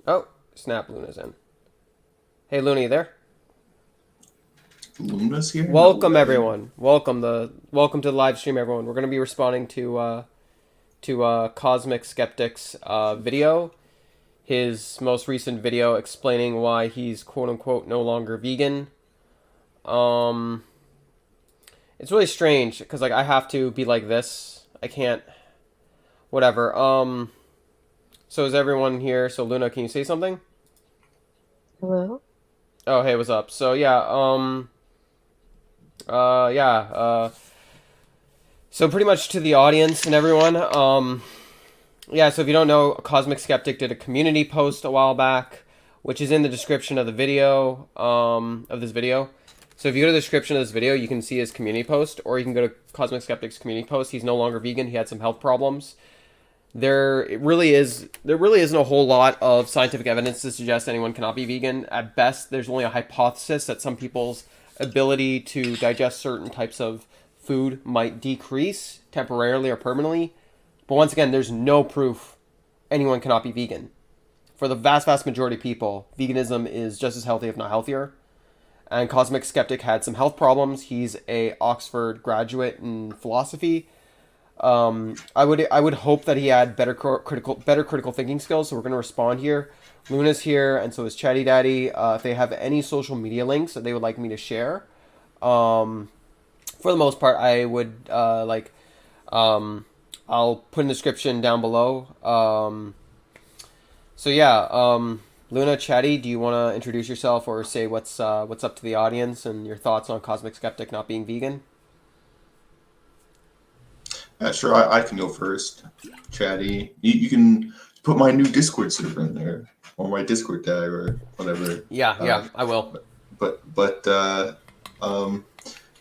Oh, snap, Luna's in. Hey, Luna, you there? Luna's here? No Welcome, way. everyone. Welcome to the live stream, everyone. We're going to be responding to Cosmic Skeptic's video, his most recent video explaining why he's quote unquote no longer vegan. Um, it's really strange because like I have to be like this. I can't. Whatever. So is everyone here? So Luna, can you say something? Hello? Oh, hey, what's up? So yeah. Yeah. So pretty much to the audience and everyone. Yeah. So if you don't know, Cosmic Skeptic did a community post a while back, which is in the description of the video. Of this video. So if you go to the description of this video, you can see his community post, or you can go to Cosmic Skeptic's community post. He's no longer vegan. He had some health problems. There really isn't a whole lot of scientific evidence to suggest anyone cannot be vegan. At best, there's only a hypothesis that some people's ability to digest certain types of food might decrease temporarily or permanently. But once again, there's no proof anyone cannot be vegan. For the vast majority of people, veganism is just as healthy, if not healthier. And Cosmic Skeptic had some health problems. He's a Oxford graduate in philosophy. I would hope that he had better critical thinking skills. So we're gonna respond here. Luna's here, and so is Chatty Daddy. If they have any social media links that they would like me to share, um, for the most part, I would I'll put in the description down below. So yeah, Luna, Chatty, do you want to introduce yourself or say what's up to the audience and your thoughts on Cosmic Skeptic not being vegan? Sure, I can go first. Chatty. You can put my new Discord server in there, or my Discord tag, or whatever. Yeah, Uh, I will. but yeah,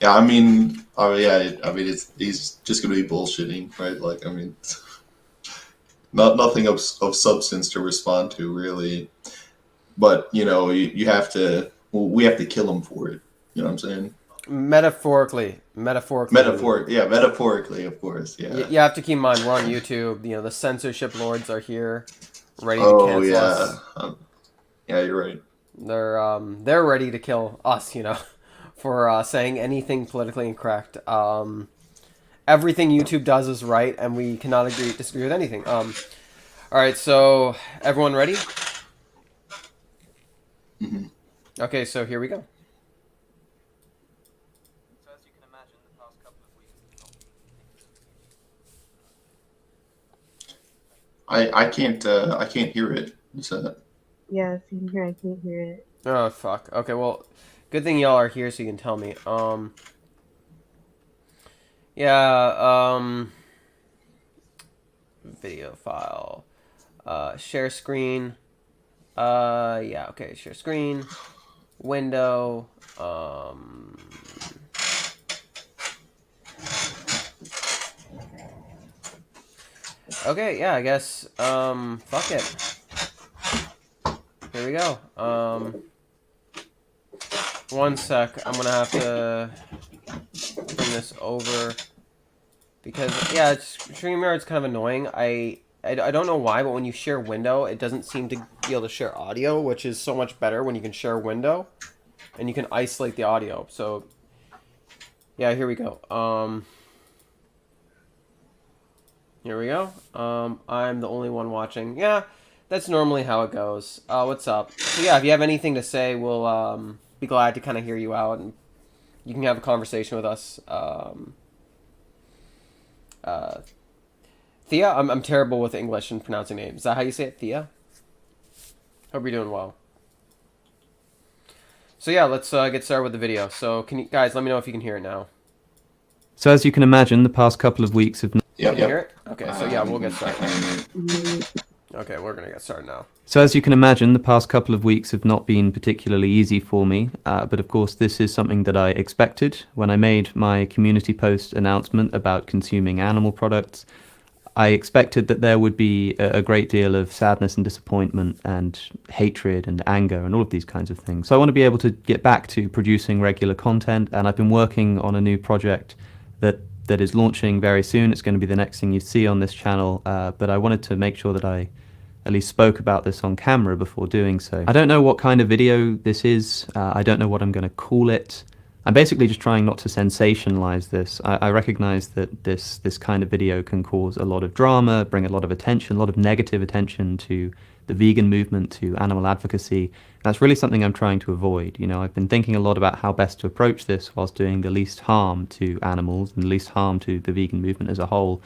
I mean, oh yeah, I mean, he's just gonna be bullshitting, right? Like, I mean, nothing of substance to respond to, really. But you have to. Well, we have to kill him for it. You know what I'm saying? Metaphorically, Luna. Metaphorically, of course. Yeah. You have to keep in mind we're on YouTube. You know the censorship lords are here, ready to Oh cancel yeah. us. Yeah, you're right. They're ready to kill us. You know, for saying anything politically incorrect. Everything YouTube does is right, and we cannot disagree with anything. All right, so everyone ready? Hmm. Okay, so here we go. I can't hear it. What's that? Yeah, same here. I can't hear it. Oh fuck. Okay, well, good thing y'all are here so you can tell me. Yeah. Video file. Share screen. Yeah. Okay. Share screen. Window. Okay. Yeah. I guess. Fuck it. Here we go. One sec. I'm gonna have to bring this over because yeah, StreamYard's kind of annoying. I don't know why, but when you share window, it doesn't seem to be able to share audio, which is so much better when you can share window and you can isolate the audio. So yeah, here we go. Here we go. I'm the only one watching. Yeah, that's normally how it goes. What's up? So yeah, if you have anything to say, we'll be glad to kind of hear you out, and you can have a conversation with us. Uh, Thea, I'm terrible with English and pronouncing names. Is that how you say it, Thea? Hope you're doing well. So yeah, let's get started with the video. So can you guys let me know if you can hear it now? So as you can imagine, the past couple of weeks have Can Yep, you hear yep. it? Okay, so yeah, we'll get I started. can hear it. Okay, we're gonna get started now. So as you can imagine, the past couple of weeks have not been particularly easy for me, but of course this is something that I expected. When I made my community post announcement about consuming animal products, I expected that there would be a great deal of sadness and disappointment and hatred and anger and all of these kinds of things. So I want to be able to get back to producing regular content, and I've been working on a new project that is launching very soon. It's going to be the next thing you see on this channel, but I wanted to make sure that I at least spoke about this on camera before doing so. I don't know what kind of video this is. I don't know what I'm going to call it. I'm basically just trying not to sensationalize this. I recognize that this kind of video can cause a lot of drama, bring a lot of attention, a lot of negative attention to the vegan movement, to animal advocacy. That's really something I'm trying to avoid. You know, I've been thinking a lot about how best to approach this whilst doing the least harm to animals and the least harm to the vegan movement as a whole.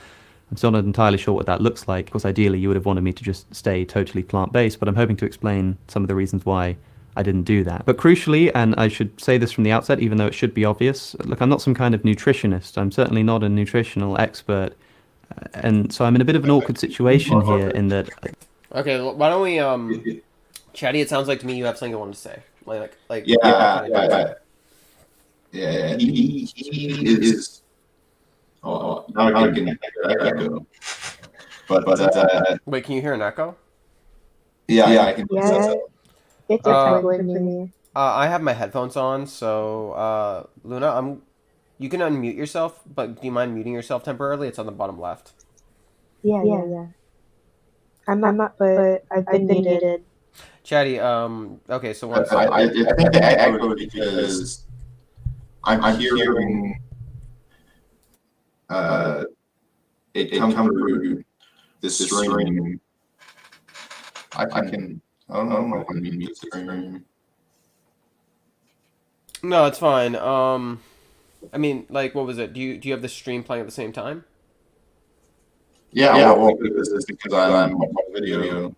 I'm still not entirely sure what that looks like. Of course, ideally, you would have wanted me to just stay totally plant-based, but I'm hoping to explain some of the reasons why I didn't do that. But crucially, and I should say this from the outset, even though it should be obvious, look, I'm not some kind of nutritionist. I'm certainly not a nutritional expert. And so I'm in a bit of an awkward situation here in that... Okay, why don't we, Chatty, it sounds like to me you have something you want to say. Yeah, he is... Oh, now I can echo. But Wait, can you hear an echo? yeah, I can. Yeah, it's a for me. I have my headphones on, so Luna, you can unmute yourself, but do you mind muting yourself temporarily? It's on the bottom left. Yeah. I'm not, but I've been muted. Chatty, okay, so I think I echoed because I'm hearing it come through this stream. I don't know if I can mute the stream. No, it's fine. I mean, like, what was it? Do you have the stream playing at the same time? Yeah, well, this is because I'm on video.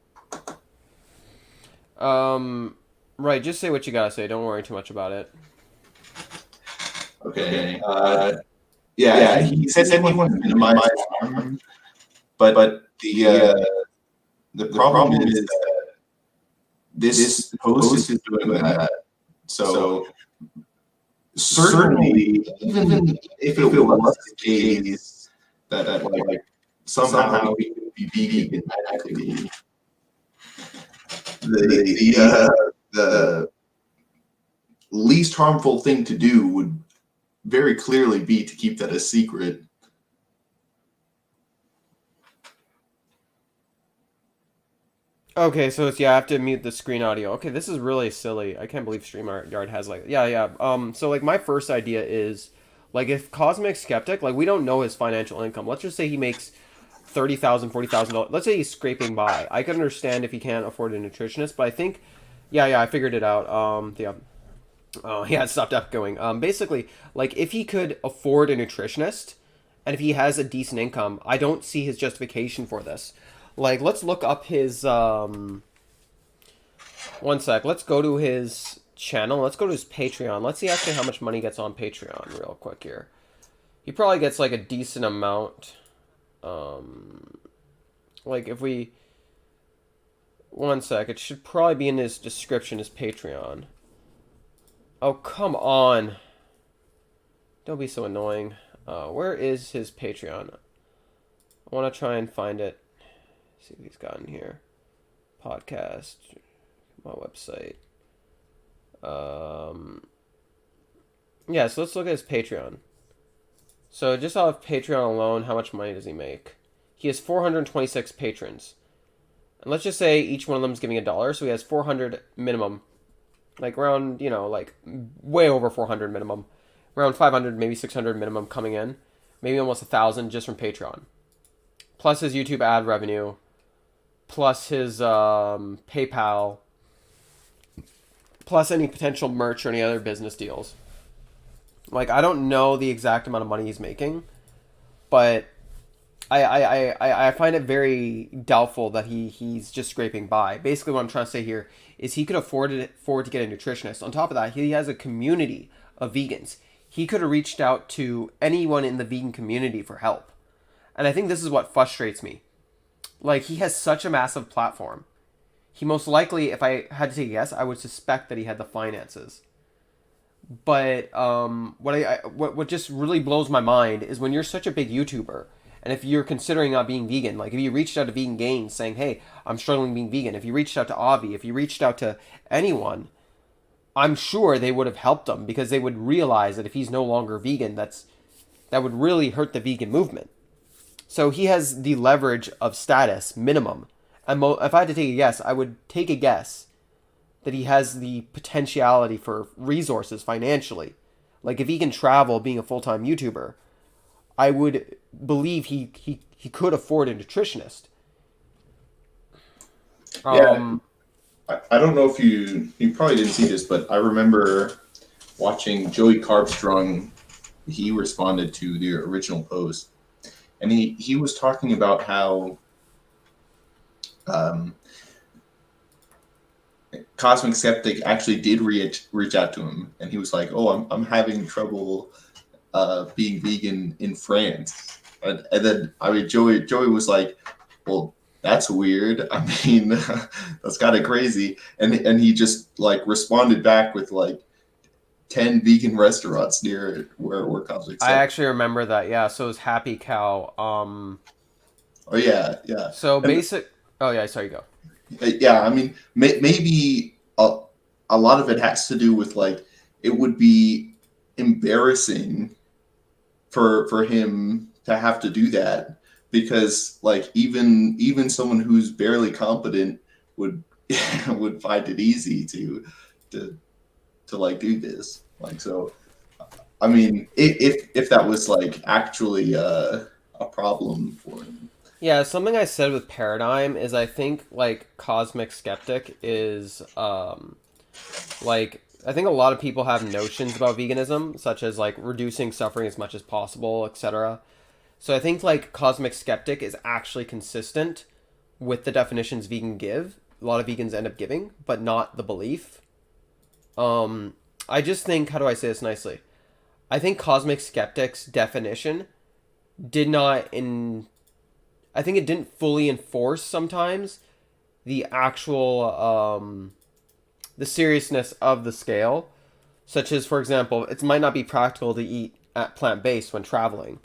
Right, just say what you gotta say. Don't worry too much about it. Okay. Yeah, he said he wanted to minimize harm, but the problem is that this post is doing that. So certainly, even if it was the case that like somehow we could be vegan ethically, the least harmful thing to do would very clearly be to keep that a secret. Okay, so it's, yeah, I have to mute the screen audio. Okay, this is really silly. I can't believe StreamYard has like, yeah. So like my first idea is, like, if Cosmic Skeptic, like, we don't know his financial income. Let's just say he makes $30,000, $40,000. Let's say he's scraping by. I can understand if he can't afford a nutritionist, but I think, yeah, I figured it out. Yeah, it stopped echoing. Basically, like, if he could afford a nutritionist, and if he has a decent income, I don't see his justification for this. Like, let's look up his, one sec, let's go to his channel, let's go to his Patreon, let's see actually how much money he gets on Patreon real quick here. He probably gets, like, a decent amount, like, if we, one sec, it should probably be in his description, his Patreon. Oh, come on. Don't be so annoying. Where is his Patreon? I want to try and find it. See if he's gotten here. Podcast. My website. Yeah, so let's look at his Patreon. So just off of Patreon alone, how much money does he make? He has 426 patrons. And let's just say each one of them is giving $1, so he has 400 minimum. Like around, you know, like way over 400 minimum. Around 500, maybe 600 minimum coming in. Maybe almost 1,000 just from Patreon. Plus his YouTube ad revenue. Plus his PayPal. Plus any potential merch or any other business deals. Like, I don't know the exact amount of money he's making. But I find it very doubtful that he's just scraping by. Basically what I'm trying to say here is he could afford to get a nutritionist. On top of that, he has a community of vegans. He could have reached out to anyone in the vegan community for help. And I think this is what frustrates me. Like, he has such a massive platform. He most likely, if I had to take a guess, I would suspect that he had the finances. But what just really blows my mind is when you're such a big YouTuber, and if you're considering not being vegan, like if you reached out to Vegan Gains saying, hey, I'm struggling being vegan, if you reached out to Avi, if you reached out to anyone, I'm sure they would have helped him because they would realize that if he's no longer vegan, that would really hurt the vegan movement. So he has the leverage of status minimum, if I had to take a guess, I would take a guess that he has the potentiality for resources financially. Like if he can travel being a full-time YouTuber, I would believe he could afford a nutritionist. Yeah, I don't know if you probably didn't see this, but I remember watching Joey Carbstrong. He responded to the original post, and he was talking about how um, Cosmic Skeptic actually did reach out to him, and he was like, "Oh, I'm having trouble being vegan in France," and then I mean Joey was like, "Well, that's weird. I mean, that's kind of crazy," and he just like responded back with like 10 vegan restaurants near where Cosmic I Skeptic. actually remember that. Yeah, so it was Happy Cow. Oh yeah. So And basic. Oh yeah, sorry, go. yeah, I mean, maybe a lot of it has to do with like it would be embarrassing for him to have to do that because like even someone who's barely competent would would find it easy to like do this. Like so, I mean, if that was like actually a problem for him. Yeah, something I said with Paradigm is I think like Cosmic Skeptic is like I think a lot of people have notions about veganism, such as like reducing suffering as much as possible, etc. So I think like Cosmic Skeptic is actually consistent with the definitions vegan give. A lot of vegans end up giving, but not the belief. I just think, how do I say this nicely? I think Cosmic Skeptic's definition did not I think it didn't fully enforce sometimes the actual the seriousness of the scale, such as for example, it might not be practical to eat at plant-based when traveling.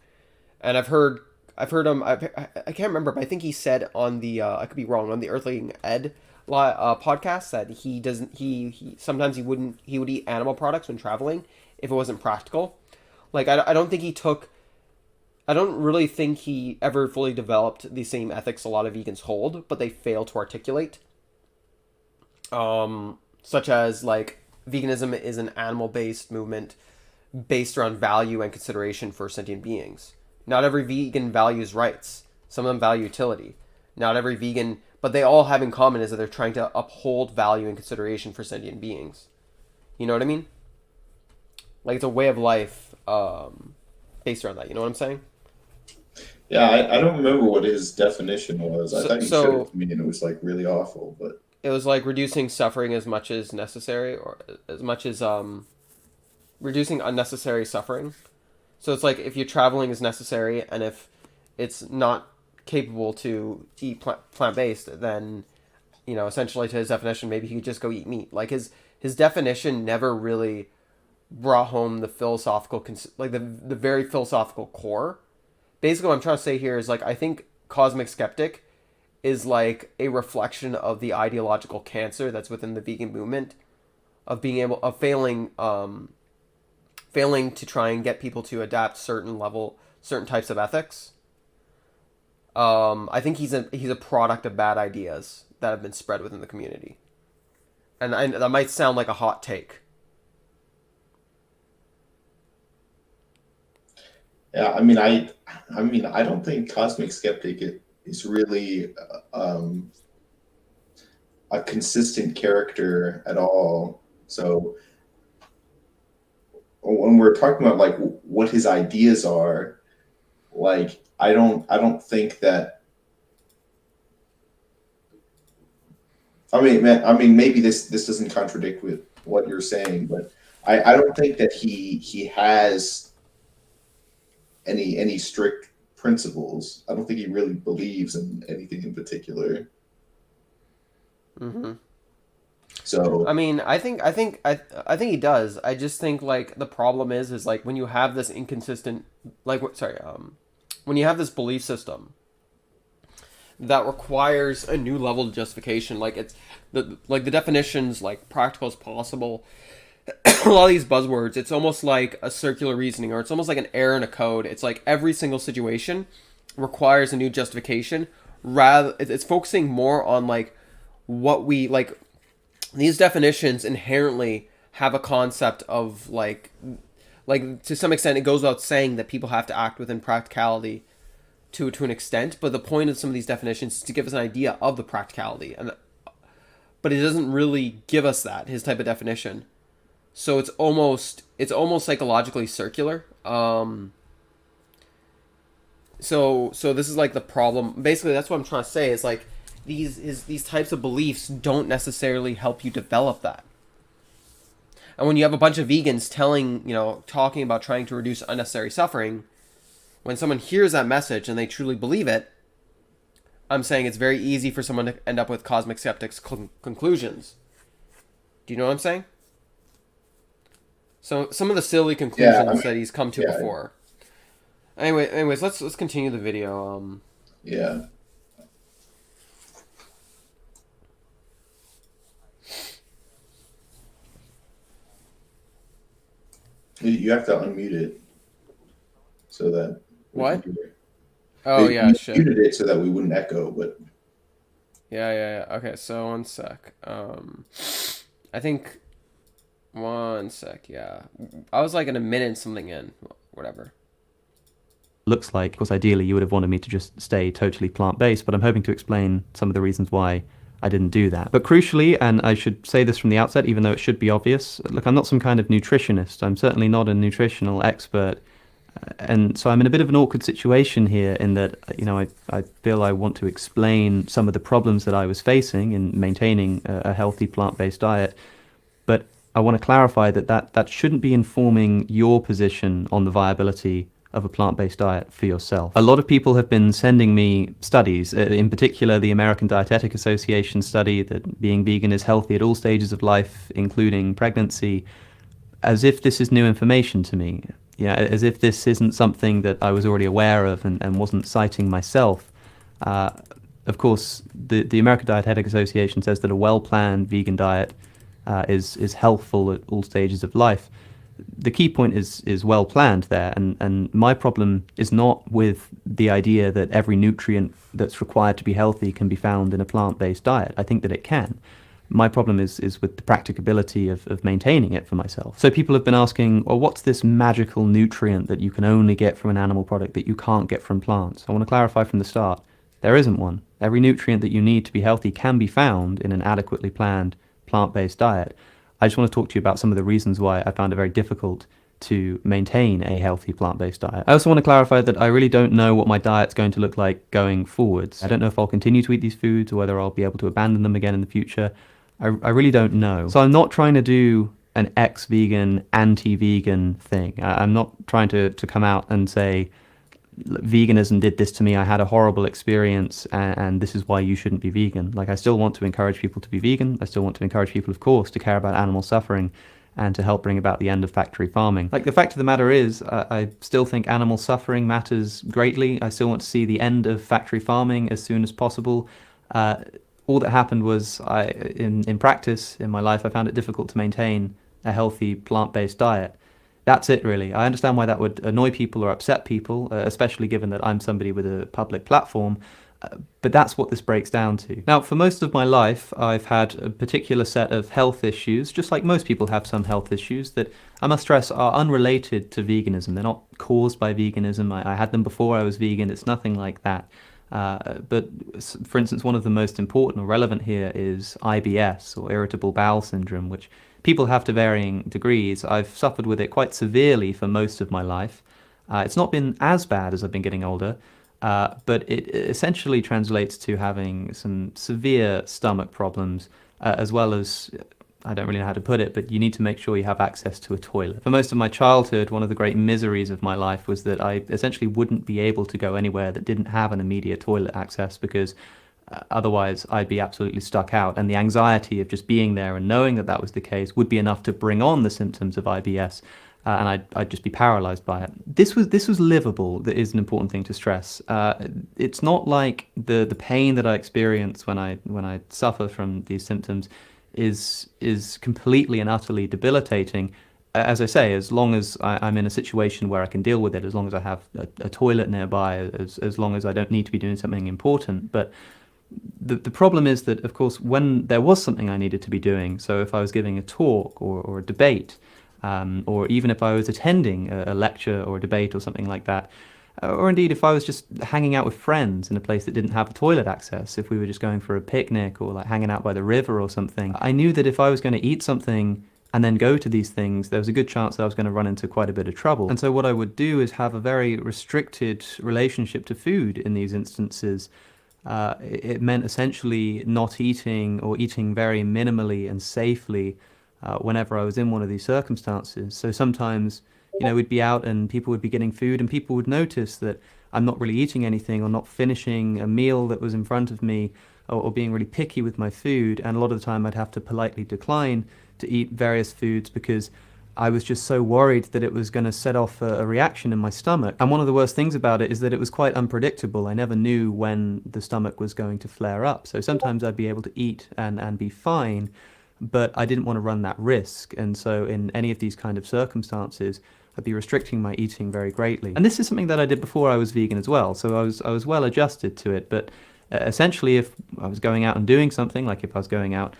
And I've heard him I can't remember, but I think he said on the I could be wrong, on the Earthling Ed podcast that he doesn't he sometimes he would eat animal products when traveling if it wasn't practical. Like I don't think he took I don't really think he ever fully developed the same ethics a lot of vegans hold, but they fail to articulate. Such as like veganism is an animal-based movement based around value and consideration for sentient beings. Not every vegan values rights. Some of them value utility. Not every vegan, but they all have in common is that they're trying to uphold value and consideration for sentient beings. You know what I mean? Like it's a way of life based around that. You know what I'm saying? Yeah, I don't remember what his definition was. I thought you So showed it to me and it was like really awful, but it was like reducing suffering as much as necessary, or as much as reducing unnecessary suffering. So it's like if you're traveling is necessary, and if it's not capable to eat plant-based, then essentially to his definition, maybe he could just go eat meat. Like his definition never really brought home the philosophical like the very philosophical core. Basically, what I'm trying to say here is like I think Cosmic Skeptic is like a reflection of the ideological cancer that's within the vegan movement of failing to try and get people to adapt certain types of ethics. I think he's a product of bad ideas that have been spread within the community, and that might sound like a hot take. yeah, I don't think Cosmic Skeptic is really a consistent character at all. So when we're talking about like what his ideas are, like I don't think that. Maybe this doesn't contradict with what you're saying, but I don't think that he has any strict principles. I don't think he really believes in anything in particular. Mm-hmm. So I mean, I think he does. I just think like the problem is like when you have this inconsistent, like when you have this belief system that requires a new level of justification, like it's the definitions like practical as possible. A lot of these buzzwords, it's almost like a circular reasoning, or it's almost like an error in a code. It's like every single situation requires a new justification, it's focusing more on like what we like. These definitions inherently have a concept of like to some extent it goes without saying that people have to act within practicality to an extent, but the point of some of these definitions is to give us an idea of the practicality, and but it doesn't really give us that, his type of definition. So it's almost psychologically circular. So this is like the problem. Basically, that's what I'm trying to say, is like these types of beliefs don't necessarily help you develop that. And when you have a bunch of vegans talking about trying to reduce unnecessary suffering, when someone hears that message and they truly believe it, I'm saying it's very easy for someone to end up with Cosmic Skeptic's conclusions. Do you know what I'm saying? So some of the silly conclusions that he's come to before. Anyways, let's continue the video. Yeah. You have to unmute it so that what? Oh yeah, shit. Muted it so that we wouldn't echo, but yeah. Okay, so one sec. I think 1 sec. Yeah, I was like in a minute something in, whatever. Looks like, of course, ideally you would have wanted me to just stay totally plant-based, but I'm hoping to explain some of the reasons why I didn't do that. But crucially, and I should say this from the outset, even though it should be obvious, look, I'm not some kind of nutritionist. I'm certainly not a nutritional expert. And so I'm in a bit of an awkward situation here in that, I feel I want to explain some of the problems that I was facing in maintaining a healthy plant-based diet. But I want to clarify that shouldn't be informing your position on the viability of a plant-based diet for yourself. A lot of people have been sending me studies, in particular the American Dietetic Association study that being vegan is healthy at all stages of life, including pregnancy, as if this is new information to me. Yeah, as if this isn't something that I was already aware of and wasn't citing myself. Of course, the American Dietetic Association says that a well-planned vegan diet is healthful at all stages of life. The key point is well planned there, and my problem is not with the idea that every nutrient that's required to be healthy can be found in a plant-based diet. I think that it can. My problem is with the practicability of maintaining it for myself. So people have been asking, well, what's this magical nutrient that you can only get from an animal product that you can't get from plants? I want to clarify from the start, there isn't one. Every nutrient that you need to be healthy can be found in an adequately planned plant-based diet. I just want to talk to you about some of the reasons why I found it very difficult to maintain a healthy plant-based diet. I also want to clarify that I really don't know what my diet's going to look like going forwards. I don't know if I'll continue to eat these foods or whether I'll be able to abandon them again in the future. I really don't know. So I'm not trying to do an ex-vegan, anti-vegan thing. I'm not trying to come out and say, veganism did this to me, I had a horrible experience, and this is why you shouldn't be vegan. Like, I still want to encourage people to be vegan. I still want to encourage people, of course, to care about animal suffering and to help bring about the end of factory farming. Like, the fact of the matter is, I still think animal suffering matters greatly. I still want to see the end of factory farming as soon as possible. All that happened was, in practice, in my life, I found it difficult to maintain a healthy plant-based diet. That's it, really. I understand why that would annoy people or upset people, especially given that I'm somebody with a public platform, but that's what this breaks down to. Now, for most of my life, I've had a particular set of health issues, just like most people have some health issues, that I must stress are unrelated to veganism. They're not caused by veganism. I had them before I was vegan. It's nothing like that. But for instance, one of the most important or relevant here is IBS, or irritable bowel syndrome, which people have to varying degrees. I've suffered with it quite severely for most of my life. It's not been as bad as I've been getting older, but it essentially translates to having some severe stomach problems, as well as, I don't really know how to put it, but you need to make sure you have access to a toilet. For most of my childhood, one of the great miseries of my life was that I essentially wouldn't be able to go anywhere that didn't have an immediate toilet access, because otherwise I'd be absolutely stuck out, and the anxiety of just being there and knowing that that was the case would be enough to bring on the symptoms of IBS, and I'd just be paralyzed by it. This was livable. That is an important thing to stress. It's not like the pain that I experience when I suffer from these symptoms is completely and utterly debilitating. as I say, as long as I'm in a situation where I can deal with it, as long as I have a toilet nearby, as long as I don't need to be doing something important. But the problem is that, of course, when there was something I needed to be doing, so if I was giving a talk or a debate, or even if I was attending a lecture or a debate or something like that, or indeed if I was just hanging out with friends in a place that didn't have toilet access, if we were just going for a picnic or like hanging out by the river or something, I knew that if I was going to eat something and then go to these things, there was a good chance that I was going to run into quite a bit of trouble. And so what I would do is have a very restricted relationship to food in these instances. It meant essentially not eating or eating very minimally and safely whenever I was in one of these circumstances. So sometimes, we'd be out and people would be getting food and people would notice that I'm not really eating anything or not finishing a meal that was in front of me, or being really picky with my food. And a lot of the time I'd have to politely decline to eat various foods because I was just so worried that it was going to set off a reaction in my stomach. And one of the worst things about it is that it was quite unpredictable. I never knew when the stomach was going to flare up. So sometimes I'd be able to eat and be fine, but I didn't want to run that risk. And so in any of these kind of circumstances, I'd be restricting my eating very greatly. And this is something that I did before I was vegan as well. So I was well adjusted to it. But essentially, if I was going out and doing something, like if I was going out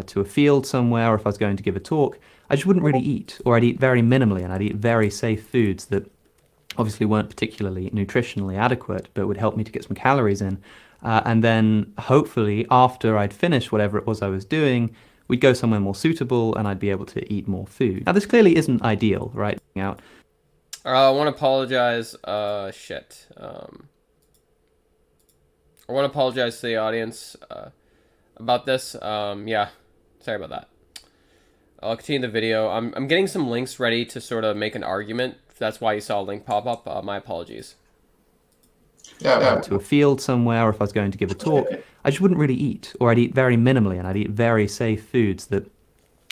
to a field somewhere, or if I was going to give a talk, I just wouldn't really eat, or I'd eat very minimally, and I'd eat very safe foods that obviously weren't particularly nutritionally adequate, but would help me to get some calories in. And then hopefully after I'd finished whatever it was I was doing, we'd go somewhere more suitable and I'd be able to eat more food. Now this clearly isn't ideal, right? Out. I want to apologize. I want to apologize to the audience about this. Yeah, sorry about that. I'll continue the video. I'm getting some links ready to sort of make an argument. That's why you saw a link pop up. My apologies. To a field somewhere, or if I was going to give a talk, I just wouldn't really eat, or I'd eat very minimally, and I'd eat very safe foods that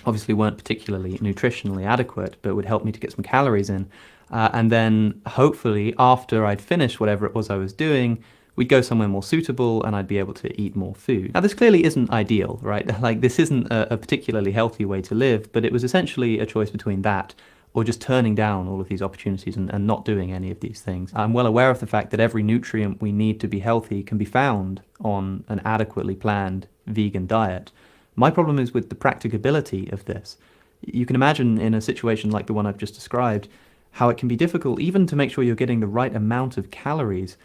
obviously weren't particularly nutritionally adequate, but would help me to get some calories in. And then hopefully after I'd finished whatever it was I was doing, we'd go somewhere more suitable and I'd be able to eat more food. Now this clearly isn't ideal, right? Like this isn't a particularly healthy way to live, but it was essentially a choice between that or just turning down all of these opportunities and not doing any of these things. I'm well aware of the fact that every nutrient we need to be healthy can be found on an adequately planned vegan diet. My problem is with the practicability of this. You can imagine in a situation like the one I've just described, how it can be difficult even to make sure you're getting the right amount of calories,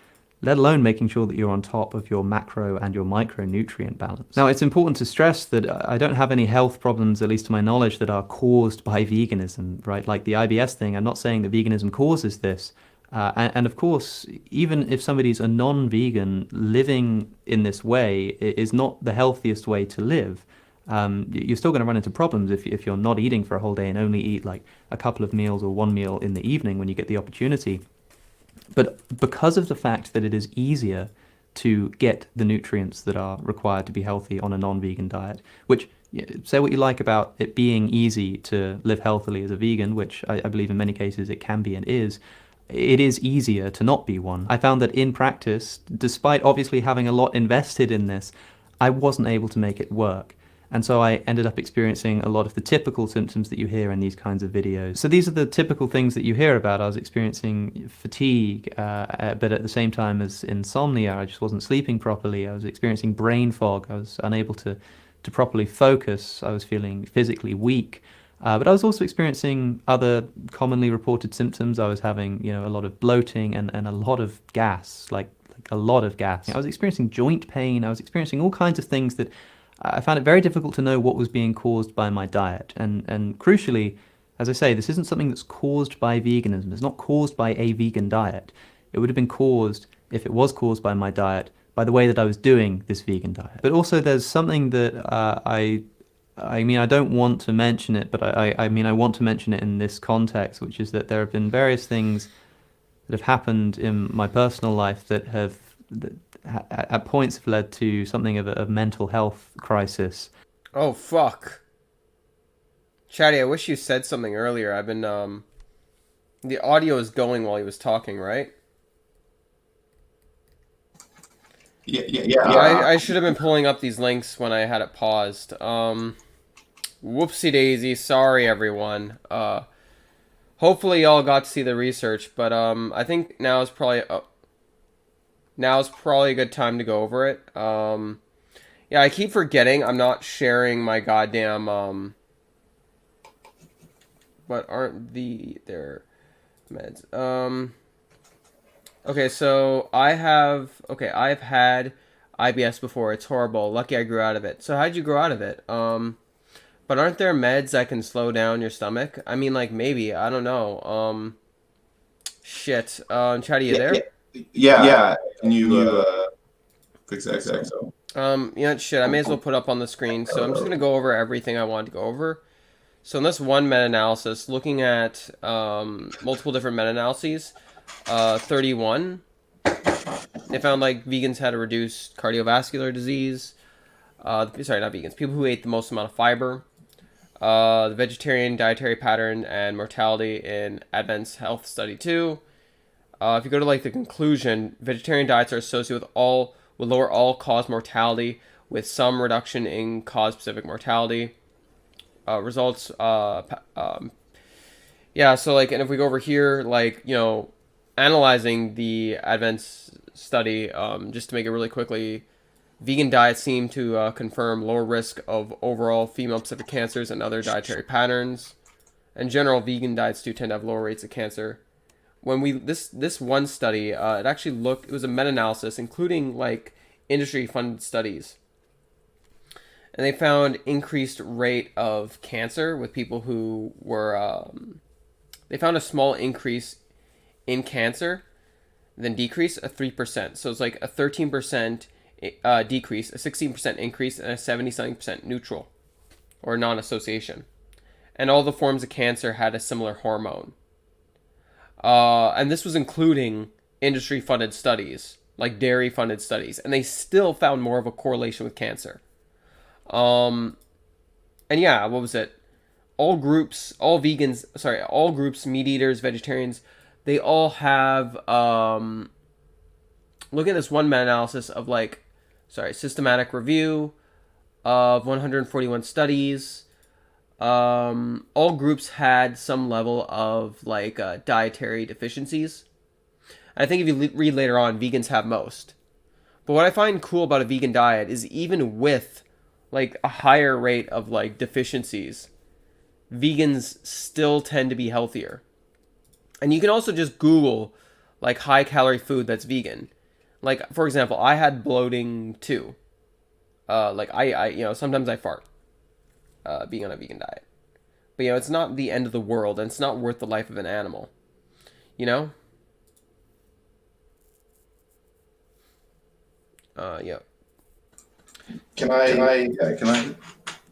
let alone making sure that you're on top of your macro and your micronutrient balance. Now, it's important to stress that I don't have any health problems, at least to my knowledge, that are caused by veganism, right? Like the IBS thing, I'm not saying that veganism causes this. And of course, even if somebody's a non-vegan, living in this way is not the healthiest way to live. You're still going to run into problems if you're not eating for a whole day and only eat like a couple of meals or one meal in the evening when you get the opportunity. But because of the fact that it is easier to get the nutrients that are required to be healthy on a non-vegan diet, which, say what you like about it being easy to live healthily as a vegan, which I believe in many cases it can be and is, it is easier to not be one. I found that in practice, despite obviously having a lot invested in this, I wasn't able to make it work. And so I ended up experiencing a lot of the typical symptoms that you hear in these kinds of videos. So these are the typical things that you hear about. I was experiencing fatigue, but at the same time as insomnia, I just wasn't sleeping properly. I was experiencing brain fog. I was unable to properly focus. I was feeling physically weak. But I was also experiencing other commonly reported symptoms. I was having, a lot of bloating and a lot of gas, like a lot of gas. I was experiencing joint pain. I was experiencing all kinds of things that I found it very difficult to know what was being caused by my diet. And crucially, as I say, this isn't something that's caused by veganism. It's not caused by a vegan diet. It would have been caused, if it was caused by my diet, by the way that I was doing this vegan diet. But also there's something that I don't want to mention it, but I want to mention it in this context, which is that there have been various things that have happened in my personal life that at points have led to something of a mental health crisis. Oh, fuck. Chatty, I wish you said something earlier. I've been, the audio is going while he was talking, right? Yeah. I should have been pulling up these links when I had it paused. Whoopsie daisy. Sorry, everyone. hopefully y'all got to see the research, but I think now is probably a good time to go over it. Yeah, I keep forgetting I'm not sharing my goddamn but aren't their meds. Okay, so I've had IBS before. It's horrible. Lucky I grew out of it. So how'd you grow out of it? But aren't there meds that can slow down your stomach? I mean, like, maybe. I don't know. Shit. Chad, are you there? Yeah. Can you fix that? So. Shit, I may as well put up on the screen. So I'm just going to go over everything I wanted to go over. So in this one meta-analysis, looking at multiple different meta-analyses, 31, they found like vegans had a reduced cardiovascular disease. Sorry, not vegans. People who ate the most amount of fiber. The vegetarian dietary pattern and mortality in Advent's Health Study 2. If you go to like the conclusion, vegetarian diets are associated with lower all-cause mortality with some reduction in cause-specific mortality. Results. Yeah. So like, and if we go over here, like analyzing the Advent's study, just to make it really quickly, vegan diets seem to confirm lower risk of overall female-specific cancers and other dietary patterns. In general, vegan diets do tend to have lower rates of cancer. When this one study, it was a meta-analysis including like industry-funded studies. And they found increased rate of cancer with people who were, they found a small increase in cancer, then decrease, a 3%. So it's like a 13% decrease, a 16% increase, and a 70-something% neutral, or non-association. And all the forms of cancer had a similar hormone. And this was including industry-funded studies, like dairy-funded studies. And they still found more of a correlation with cancer. And yeah, what was it? All groups, meat eaters, vegetarians, they all have, look at this one meta-analysis of systematic review of 141 studies. All groups had some level of dietary deficiencies. I think if you read later on, vegans have most. But what I find cool about a vegan diet is even with a higher rate of deficiencies, vegans still tend to be healthier. And you can also just Google high calorie food that's vegan. For example, I had bloating too. I sometimes I fart being on a vegan diet. But it's not the end of the world, and it's not worth the life of an animal. Yeah. Can I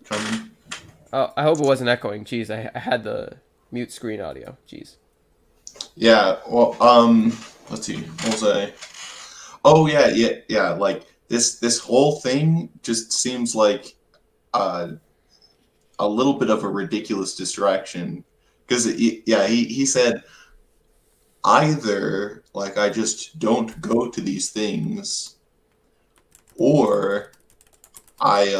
come? Oh, I hope it wasn't echoing. Jeez, I had the mute screen audio. Jeez. Yeah. Well, let's see. What was I? Oh yeah. This whole thing just seems like a little bit of a ridiculous distraction, because he said either I just don't go to these things, or I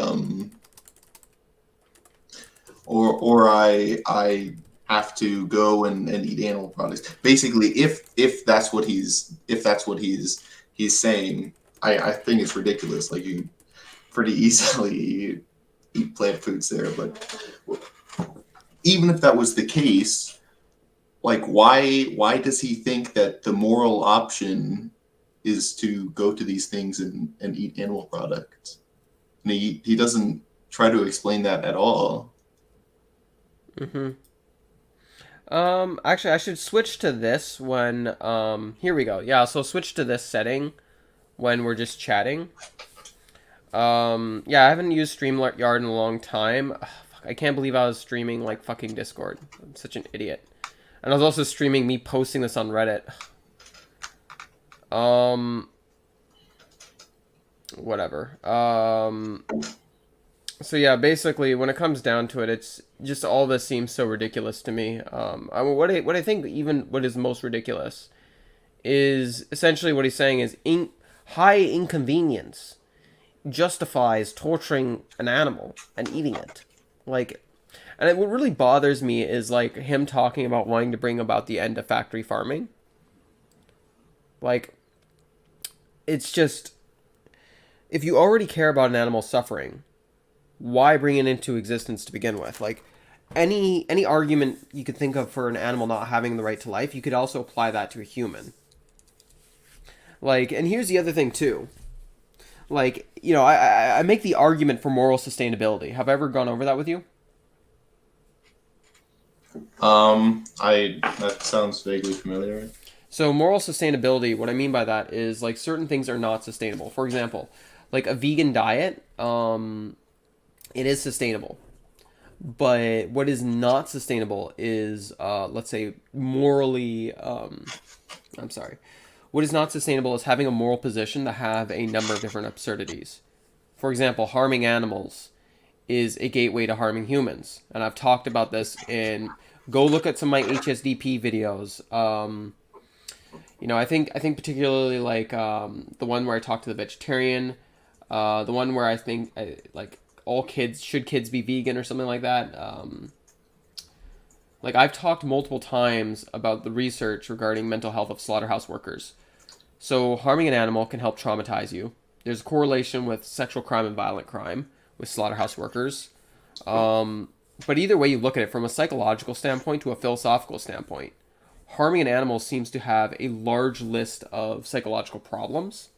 I have to go and eat animal products. Basically, if that's what he's saying, I think it's ridiculous. You pretty easily eat plant foods there, but even if that was the case, why does he think that the moral option is to go to these things and eat animal products? And he doesn't try to explain that at all. Actually, I should switch to this when, here we go. Yeah, so switch to this setting when we're just chatting. Yeah, I haven't used StreamYard in a long time. Ugh, fuck, I can't believe I was streaming fucking Discord. I'm such an idiot. And I was also streaming me posting this on Reddit. Whatever. So yeah, basically, when it comes down to it, it's just all this seems so ridiculous to me. What I think even what is most ridiculous is essentially what he's saying is high inconvenience justifies torturing an animal and eating it. And what really bothers me is like him talking about wanting to bring about the end of factory farming. Like, it's just, if you already care about an animal suffering, why bring it into existence to begin with? Like, any argument you could think of for an animal not having the right to life, you could also apply that to a human. Like, and here's the other thing too. Like, you know, I make the argument for moral sustainability. Have I ever gone over that with you? That sounds vaguely familiar. So moral sustainability, what I mean by that is like certain things are not sustainable. For example, like a vegan diet, it is sustainable. But what is not sustainable is, let's say, morally, I'm sorry. What is not sustainable is having a moral position that have a number of different absurdities. For example, harming animals is a gateway to harming humans. And I've talked about this in, go look at some of my HSDP videos. You know, I think particularly like the one where I talk to the vegetarian, the one where I think like all kids, should kids be vegan or something like that. Like I've talked multiple times about the research regarding mental health of slaughterhouse workers. So harming an animal can help traumatize you. There's a correlation with sexual crime and violent crime with slaughterhouse workers. But either way you look at it, from a psychological standpoint to a philosophical standpoint, harming an animal seems to have a large list of psychological problems.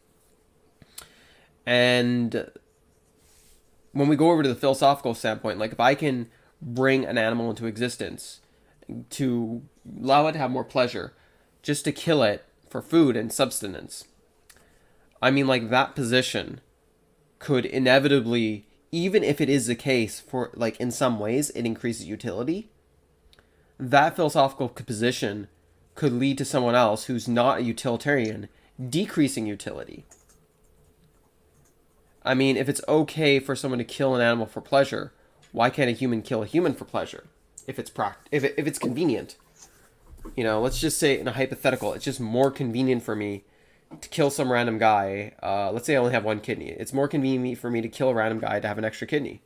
And when we go over to the philosophical standpoint, like if I can bring an animal into existence to allow it to have more pleasure, just to kill it for food and subsistence, I mean, like that position could inevitably, even if it is the case for like in some ways it increases utility, that philosophical position could lead to someone else who's not a utilitarian decreasing utility. I mean, if it's okay for someone to kill an animal for pleasure, why can't a human kill a human for pleasure? If it's if it's convenient. You know, let's just say in a hypothetical, it's just more convenient for me to kill some random guy. Let's say I only have one kidney. It's more convenient for me to kill a random guy to have an extra kidney.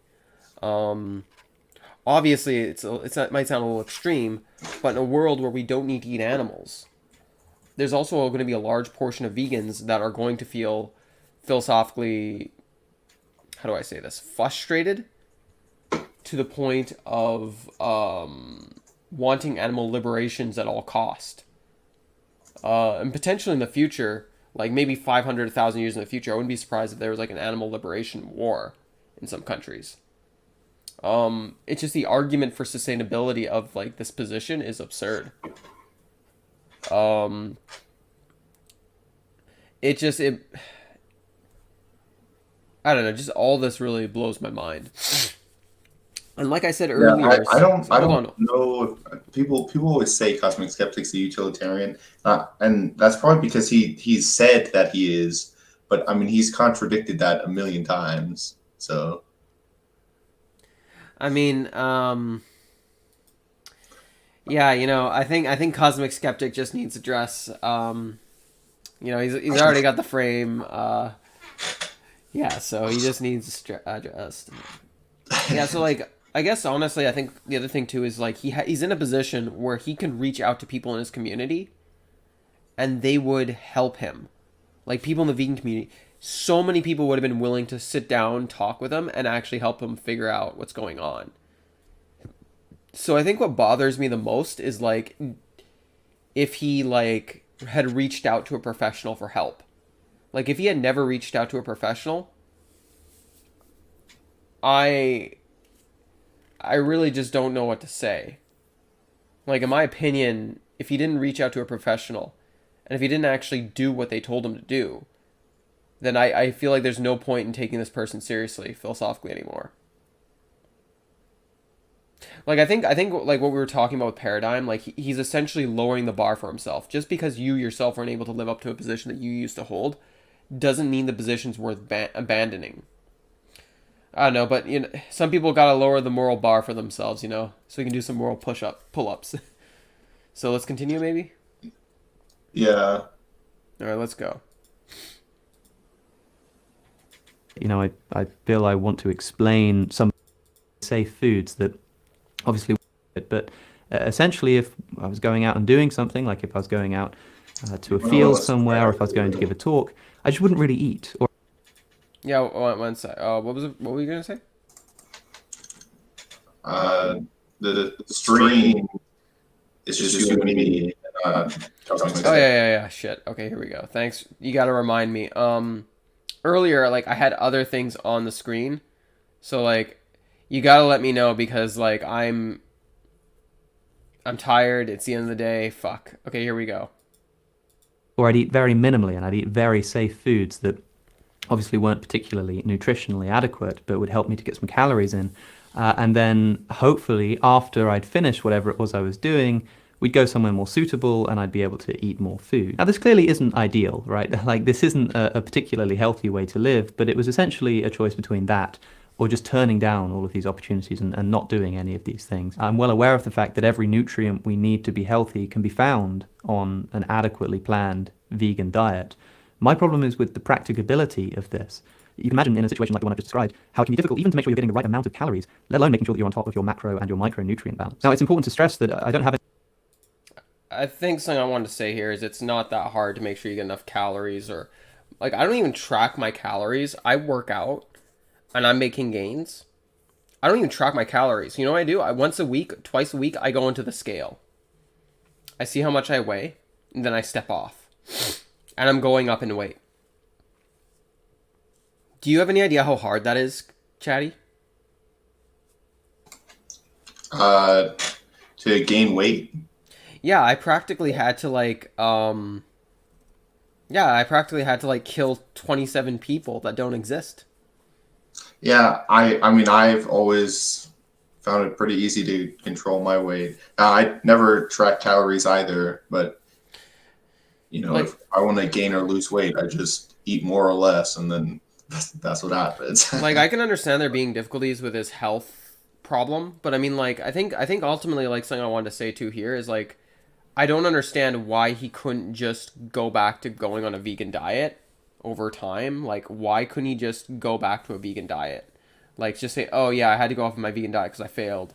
Obviously, it might sound a little extreme, but in a world where we don't need to eat animals, there's also going to be a large portion of vegans that are going to feel philosophically, how do I say this, frustrated to the point of wanting animal liberations at all cost. And potentially in the future, like maybe 500, 1,000 years in the future, I wouldn't be surprised if there was like an animal liberation war in some countries. It's just the argument for sustainability of like this position is absurd. I don't know, just all this really blows my mind. And like I said earlier, I don't hold on. know if people always say Cosmic Skeptic's a utilitarian, and that's probably because he's said that he is, but I mean he's contradicted that a million times. So I mean, yeah, you know, I think Cosmic Skeptic just needs address. You know, he's already got the frame. Yeah, so he just needs addressed. Yeah, so like, I guess honestly, I think the other thing too is like he's in a position where he can reach out to people in his community, and they would help him. Like people in the vegan community, so many people would have been willing to sit down, talk with him, and actually help him figure out what's going on. So I think what bothers me the most is like if he like had reached out to a professional for help. Like if he had never reached out to a professional, I really just don't know what to say. Like in my opinion, if he didn't reach out to a professional, and if he didn't actually do what they told him to do, then I feel like there's no point in taking this person seriously philosophically anymore. Like I think like what we were talking about with Paradigm, like he's essentially lowering the bar for himself. Just because you yourself aren't able to live up to a position that you used to hold, doesn't mean the position's worth abandoning. I don't know, but you know, some people gotta lower the moral bar for themselves, you know, so we can do some moral pull-ups. So let's continue, maybe. yeah, All right, let's go. You know, I feel I want to explain some safe foods that obviously, but essentially, if I was going out and doing something, like if I was going out to a field somewhere, or if I was going to give a talk, I just wouldn't really eat. Or Yeah, one sec. What was it? What were you gonna say? The stream is just you and me. Cosmic Oh yeah. Shit. Okay, here we go. Thanks. You got to remind me. Earlier, like I had other things on the screen, so like you got to let me know because like I'm tired. It's the end of the day. Fuck. Okay, here we go. I'd eat very minimally, and I'd eat very safe foods that obviously weren't particularly nutritionally adequate, but would help me to get some calories in. And then hopefully, after I'd finished whatever it was I was doing, we'd go somewhere more suitable and I'd be able to eat more food. Now, this clearly isn't ideal, right? Like, this isn't a particularly healthy way to live, but it was essentially a choice between that or just turning down all of these opportunities and not doing any of these things. I'm well aware of the fact that every nutrient we need to be healthy can be found on an adequately planned vegan diet. My problem is with the practicability of this. You can imagine in a situation like the one I've just described, how it can be difficult even to make sure you're getting the right amount of calories, let alone making sure that you're on top of your macro and your micronutrient balance. Now, it's important to stress that I don't have I think something I wanted to say here is it's not that hard to make sure you get enough calories or like I don't even track my calories. I work out and I'm making gains. I don't even track my calories. You know what I do? Once a week, twice a week, I go into the scale. I see how much I weigh, and then I step off. And I'm going up in weight. Do you have any idea how hard that is, Chatty? To gain weight. Yeah, I practically had to kill 27 people that don't exist. Yeah, I mean, I've always found it pretty easy to control my weight. I never track calories either, but you know, Like- if I want to gain or lose weight, I just eat more or less, and then that's what happens. Like I can understand there being difficulties with his health problem, but I mean like I think ultimately like something I wanted to say too here is like I don't understand why he couldn't just go back to going on a vegan diet over time. Like why couldn't he just go back to a vegan diet? Like just say, "Oh yeah, I had to go off of my vegan diet cuz I failed,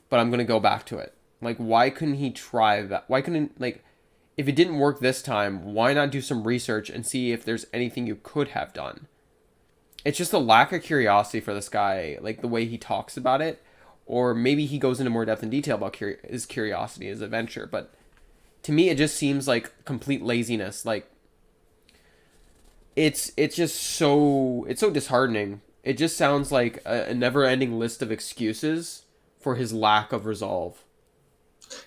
but I'm going to go back to it." Like why couldn't he try that? Why couldn't like if it didn't work this time, why not do some research and see if there's anything you could have done? It's just a lack of curiosity for this guy, like the way he talks about it, or maybe he goes into more depth and detail about his curiosity, his adventure. But to me, it just seems like complete laziness. Like it's so disheartening. It just sounds like a never-ending list of excuses for his lack of resolve.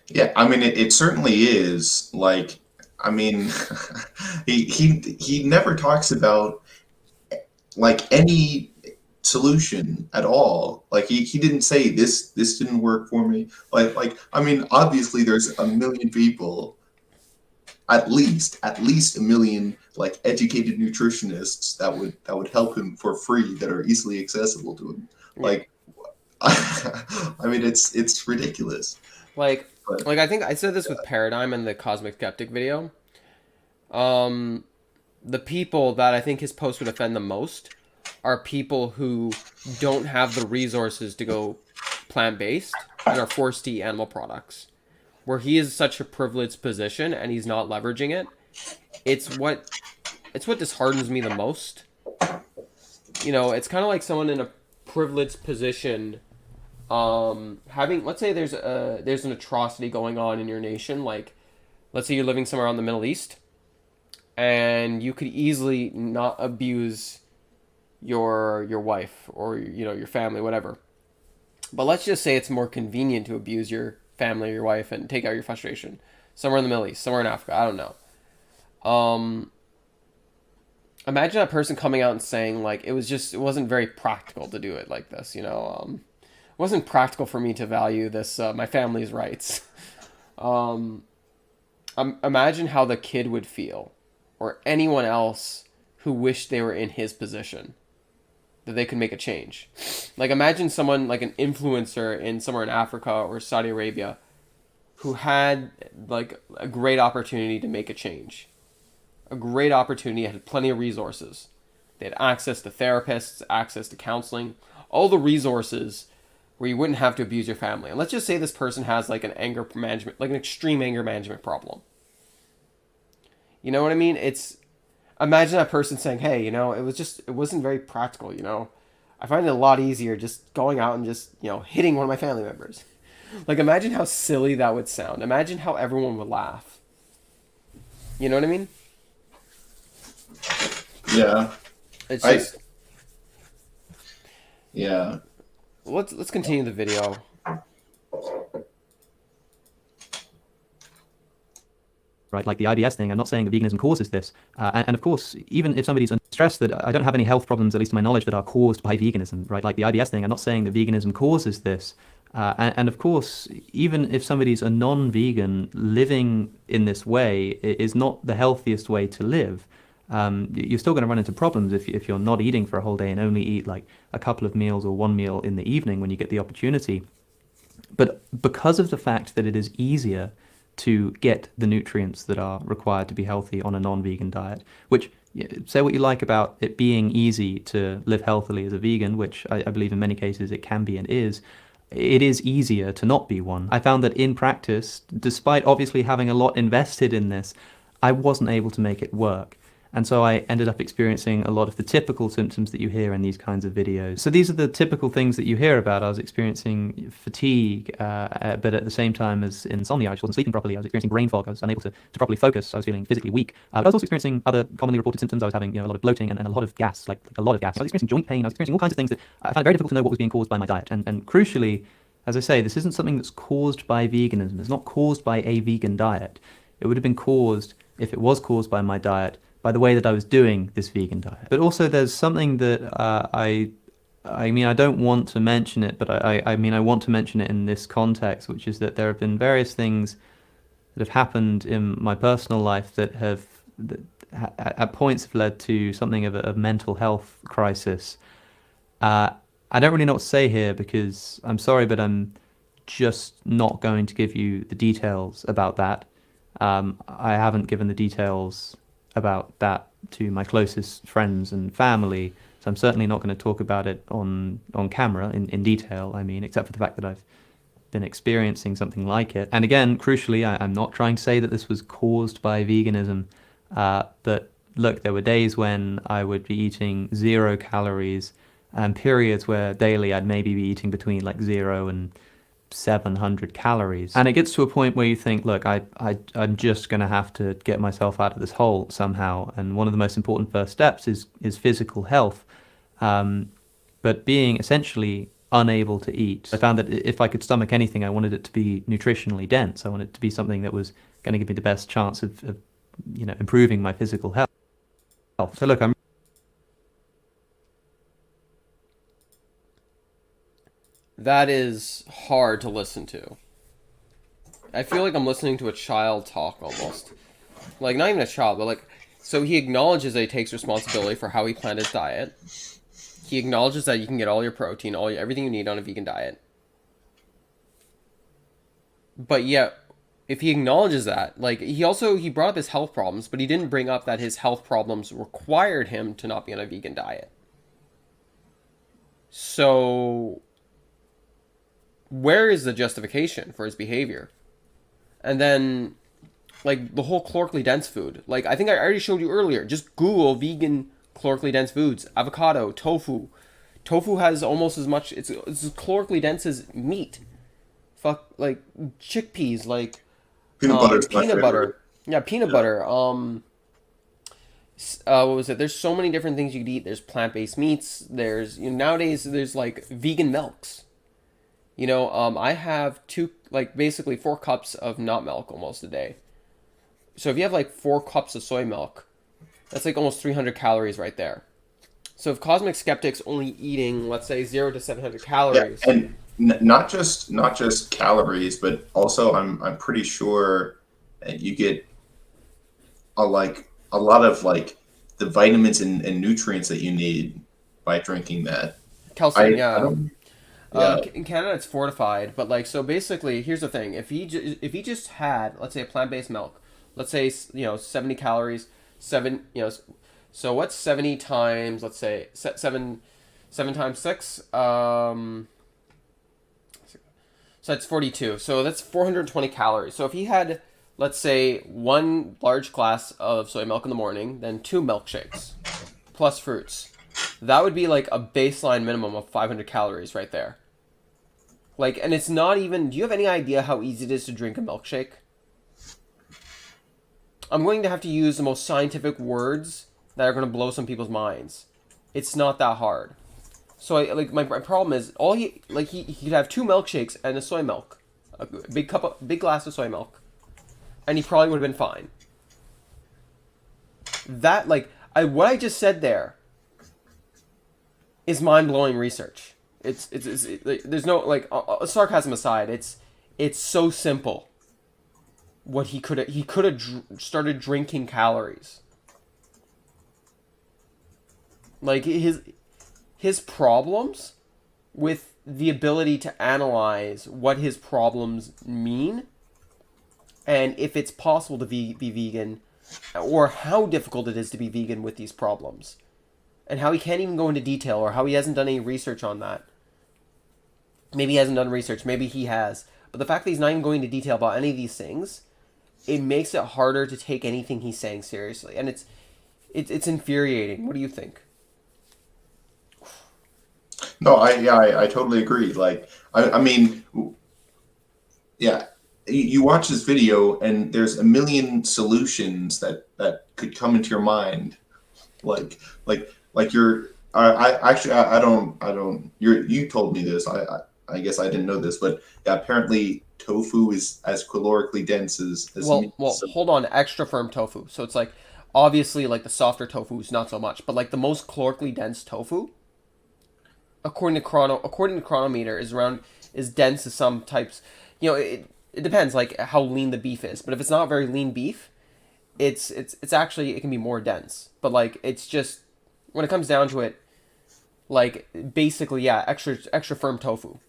Yeah, I mean, it certainly is. Like, I mean, he never talks about like any solution at all. Like he didn't say this didn't work for me. Like I mean, obviously there's a million people, at least a million like educated nutritionists that would help him for free that are easily accessible to him. Like I mean it's ridiculous. Like But I think I said this with Paradigm in the Cosmic Skeptic video. The people that I think his post would offend the most are people who don't have the resources to go plant-based and are forced to eat animal products. Where he is such a privileged position and he's not leveraging it, it's what disheartens me the most. You know, it's kind of like someone in a privileged position having, let's say there's an atrocity going on in your nation, like let's say you're living somewhere in the Middle East and you could easily not abuse your wife or your family, whatever. But let's just say it's more convenient to abuse your family or your wife and take out your frustration somewhere in the Middle East, somewhere in Africa, I don't know. Imagine that person coming out and saying like it wasn't very practical to do it like this, it wasn't practical for me to value this my family's rights. Imagine how the kid would feel, or anyone else who wished they were in his position, that they could make a change. Like imagine someone like an influencer in somewhere in Africa or Saudi Arabia who had like a great opportunity to make a change. A great opportunity, had plenty of resources. They had access to therapists, access to counseling, all the resources where you wouldn't have to abuse your family. And let's just say this person has like an anger management, like an extreme anger management problem. You know what I mean? It's imagine that person saying, "Hey, it wasn't very practical. I find it a lot easier just going out and just hitting one of my family members." Like imagine how silly that would sound. Imagine how everyone would laugh. You know what I mean? Yeah. It's just yeah. let's continue the video. Right, like the IBS thing, I'm not saying that veganism causes this. And of course, even if somebody's stressed that I don't have any health problems, at least to my knowledge, that are caused by veganism, right? Like the IBS thing, I'm not saying that veganism causes this. And of course, even if somebody's a non-vegan, living in this way is not the healthiest way to live. You're still going to run into problems if you're not eating for a whole day and only eat like a couple of meals or one meal in the evening when you get the opportunity. But because of the fact that it is easier to get the nutrients that are required to be healthy on a non-vegan diet, which, say what you like about it being easy to live healthily as a vegan, which I believe in many cases it can be and is, it is easier to not be one. I found that in practice, despite obviously having a lot invested in this, I wasn't able to make it work. And so I ended up experiencing a lot of the typical symptoms that you hear in these kinds of videos. So these are the typical things that you hear about. I was experiencing fatigue, but at the same time as insomnia. I just wasn't sleeping properly. I was experiencing brain fog. I was unable to properly focus. I was feeling physically weak. But I was also experiencing other commonly reported symptoms. I was having a lot of bloating and a lot of gas, like a lot of gas. I was experiencing joint pain. I was experiencing all kinds of things that I found it very difficult to know what was being caused by my diet. And crucially, as I say, this isn't something that's caused by veganism. It's not caused by a vegan diet. It would have been caused, if it was caused by my diet, by the way that I was doing this vegan diet. But also there's something that I don't want to mention it, but I want to mention it in this context, which is that there have been various things that have happened in my personal life that at points have led to something of a mental health crisis. I don't really know what to say here because I'm sorry, but I'm just not going to give you the details about that. I haven't given the details about that to my closest friends and family, so I'm certainly not going to talk about it on camera in detail, except for the fact that I've been experiencing something like it. And again, crucially, I'm not trying to say that this was caused by veganism, but look, there were days when I would be eating 0 calories and periods where daily I'd maybe be eating between like 0 and 700 calories. And it gets to a point where you think, look, I'm just going to have to get myself out of this hole somehow. And one of the most important first steps is physical health. But being essentially unable to eat, I found that if I could stomach anything, I wanted it to be nutritionally dense. I wanted it to be something that was going to give me the best chance of improving my physical health. So look, That is hard to listen to. I feel like I'm listening to a child talk almost. Like, not even a child, but like, so he acknowledges that he takes responsibility for how he planned his diet. He acknowledges that you can get all your protein, everything you need on a vegan diet. But yet, if he acknowledges that, like, he brought up his health problems, but he didn't bring up that his health problems required him to not be on a vegan diet. So where is the justification for his behavior? And then, like, the whole calorically dense food. Like, I think I already showed you earlier. Just Google vegan calorically dense foods. Avocado, tofu. Tofu has almost as much, it's calorically dense as meat. Like, chickpeas, like, Peanut butter. Peanut butter. Yeah, peanut butter. What was it? There's so many different things you could eat. There's plant-based meats. There's, nowadays, there's, like, vegan milks. I have basically 4 cups of nut milk almost a day. So if you have like 4 cups of soy milk, that's like almost 300 calories right there. So if Cosmic Skeptic's only eating, let's say, 0 to 700 calories. Yeah, and not just calories, but also I'm pretty sure you get a lot of like the vitamins and nutrients that you need by drinking that. Calcium, in Canada, it's fortified, but like, so basically, here's the thing: if he just had, let's say, a plant-based milk, let's say 70 calories, so what's 70 times, let's say 7 times 6, So that's 42. So that's 420 calories. So if he had, let's say, 1 large glass of soy milk in the morning, then 2 milkshakes, plus fruits, that would be like a baseline minimum of 500 calories right there. Like, and it's not even, do you have any idea how easy it is to drink a milkshake? I'm going to have to use the most scientific words that are going to blow some people's minds. It's not that hard. So my problem is he could have 2 milkshakes and a soy milk, a big glass of soy milk, and he probably would have been fine. That what I just said there is mind blowing research. It's there's no sarcasm aside. It's so simple. What he could have started drinking calories. Like his problems with the ability to analyze what his problems mean and if it's possible to be vegan or how difficult it is to be vegan with these problems and how he can't even go into detail or how he hasn't done any research on that. Maybe he hasn't done research, maybe he has, but the fact that he's not even going into detail about any of these things, it makes it harder to take anything he's saying seriously, and it's infuriating. What do you think? No, I totally agree. Like, I mean, yeah, you watch this video and there's a million solutions that could come into your mind. Like I don't, you told me this. I guess I didn't know this, but yeah, apparently tofu is as calorically dense as meat. Well, hold on, extra firm tofu. So it's like, obviously, like the softer tofu is not so much, but like the most calorically dense tofu, according to Chronometer, is dense as some types. You know, it depends like how lean the beef is, but if it's not very lean beef, it's actually, it can be more dense. But like, it's just, when it comes down to it, like basically, yeah, extra firm tofu.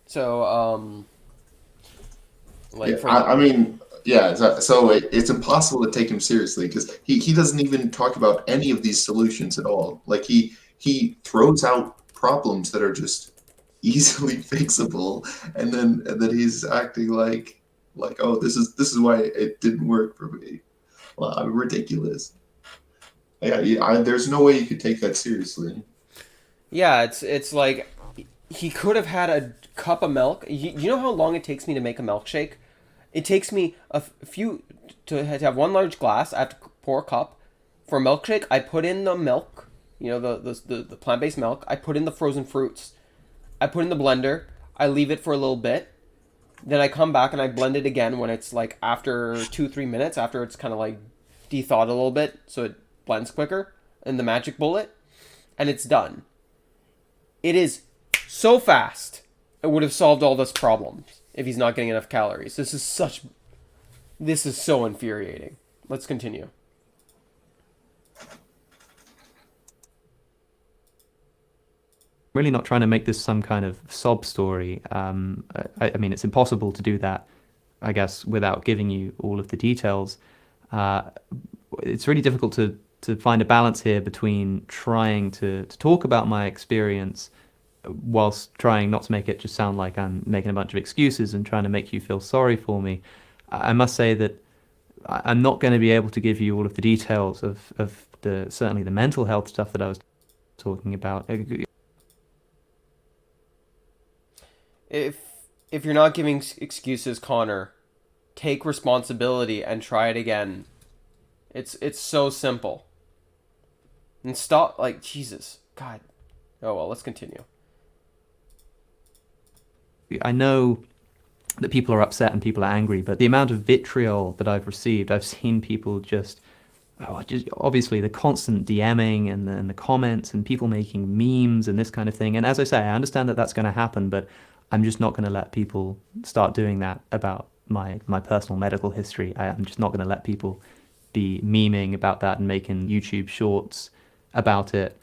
So I mean, yeah, so it's impossible to take him seriously because he doesn't even talk about any of these solutions at all. Like he throws out problems that are just easily fixable, and then he's acting like oh, this is why it didn't work for me. Well, I'm ridiculous. Yeah, there's no way you could take that seriously. Yeah, it's like he could have had a cup of milk. You know how long it takes me to make a milkshake? It takes me a few to have 1 large glass. I have to pour a cup. For a milkshake, I put in the milk, you know, the plant-based milk. I put in the frozen fruits. I put in the blender. I leave it for a little bit. Then I come back and I blend it again when it's like after 2-3 minutes, after it's kind of like de-thawed a little bit, so it blends quicker. And the magic bullet, and it's done. It is so fast. It would have solved all those problems if he's not getting enough calories. This is so infuriating. Let's continue. Really not trying to make this some kind of sob story. I mean, it's impossible to do that, I guess, without giving you all of the details. It's really difficult to find a balance here between trying to talk about my experience whilst trying not to make it just sound like I'm making a bunch of excuses and trying to make you feel sorry for me. I must say that I'm not going to be able to give you all of the details of certainly the mental health stuff that I was talking about. If you're not giving excuses, Connor, take responsibility and try it again. It's so simple. And stop, like, Jesus, God. Oh well, let's continue. I know that people are upset and people are angry, but the amount of vitriol that I've received, I've seen people just obviously the constant DMing and the comments and people making memes and this kind of thing. And as I say, I understand that that's going to happen, but I'm just not going to let people start doing that about my personal medical history. I'm just not going to let people be memeing about that and making YouTube shorts about it.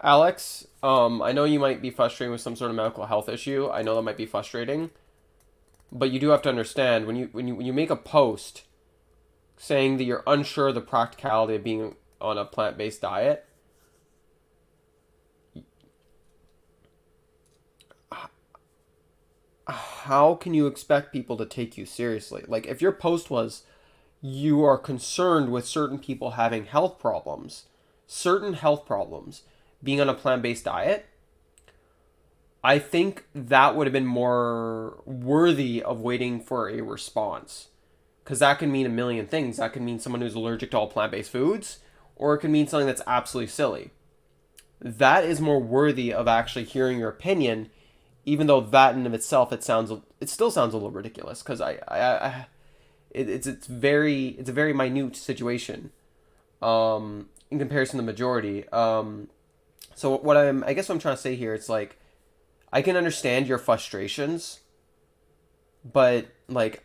Alex, I know you might be frustrated with some sort of medical health issue. I know that might be frustrating, but you do have to understand when you make a post saying that you're unsure of the practicality of being on a plant-based diet, how can you expect people to take you seriously? Like, if your post was, you are concerned with certain people having certain health problems, being on a plant-based diet, I think that would have been more worthy of waiting for a response. Because that can mean a million things. That can mean someone who's allergic to all plant-based foods, or it can mean something that's absolutely silly. That is more worthy of actually hearing your opinion, even though that in of itself it still sounds a little ridiculous, because it's a very minute situation in comparison to the majority. So I guess what I'm trying to say here, it's like, I can understand your frustrations, but like,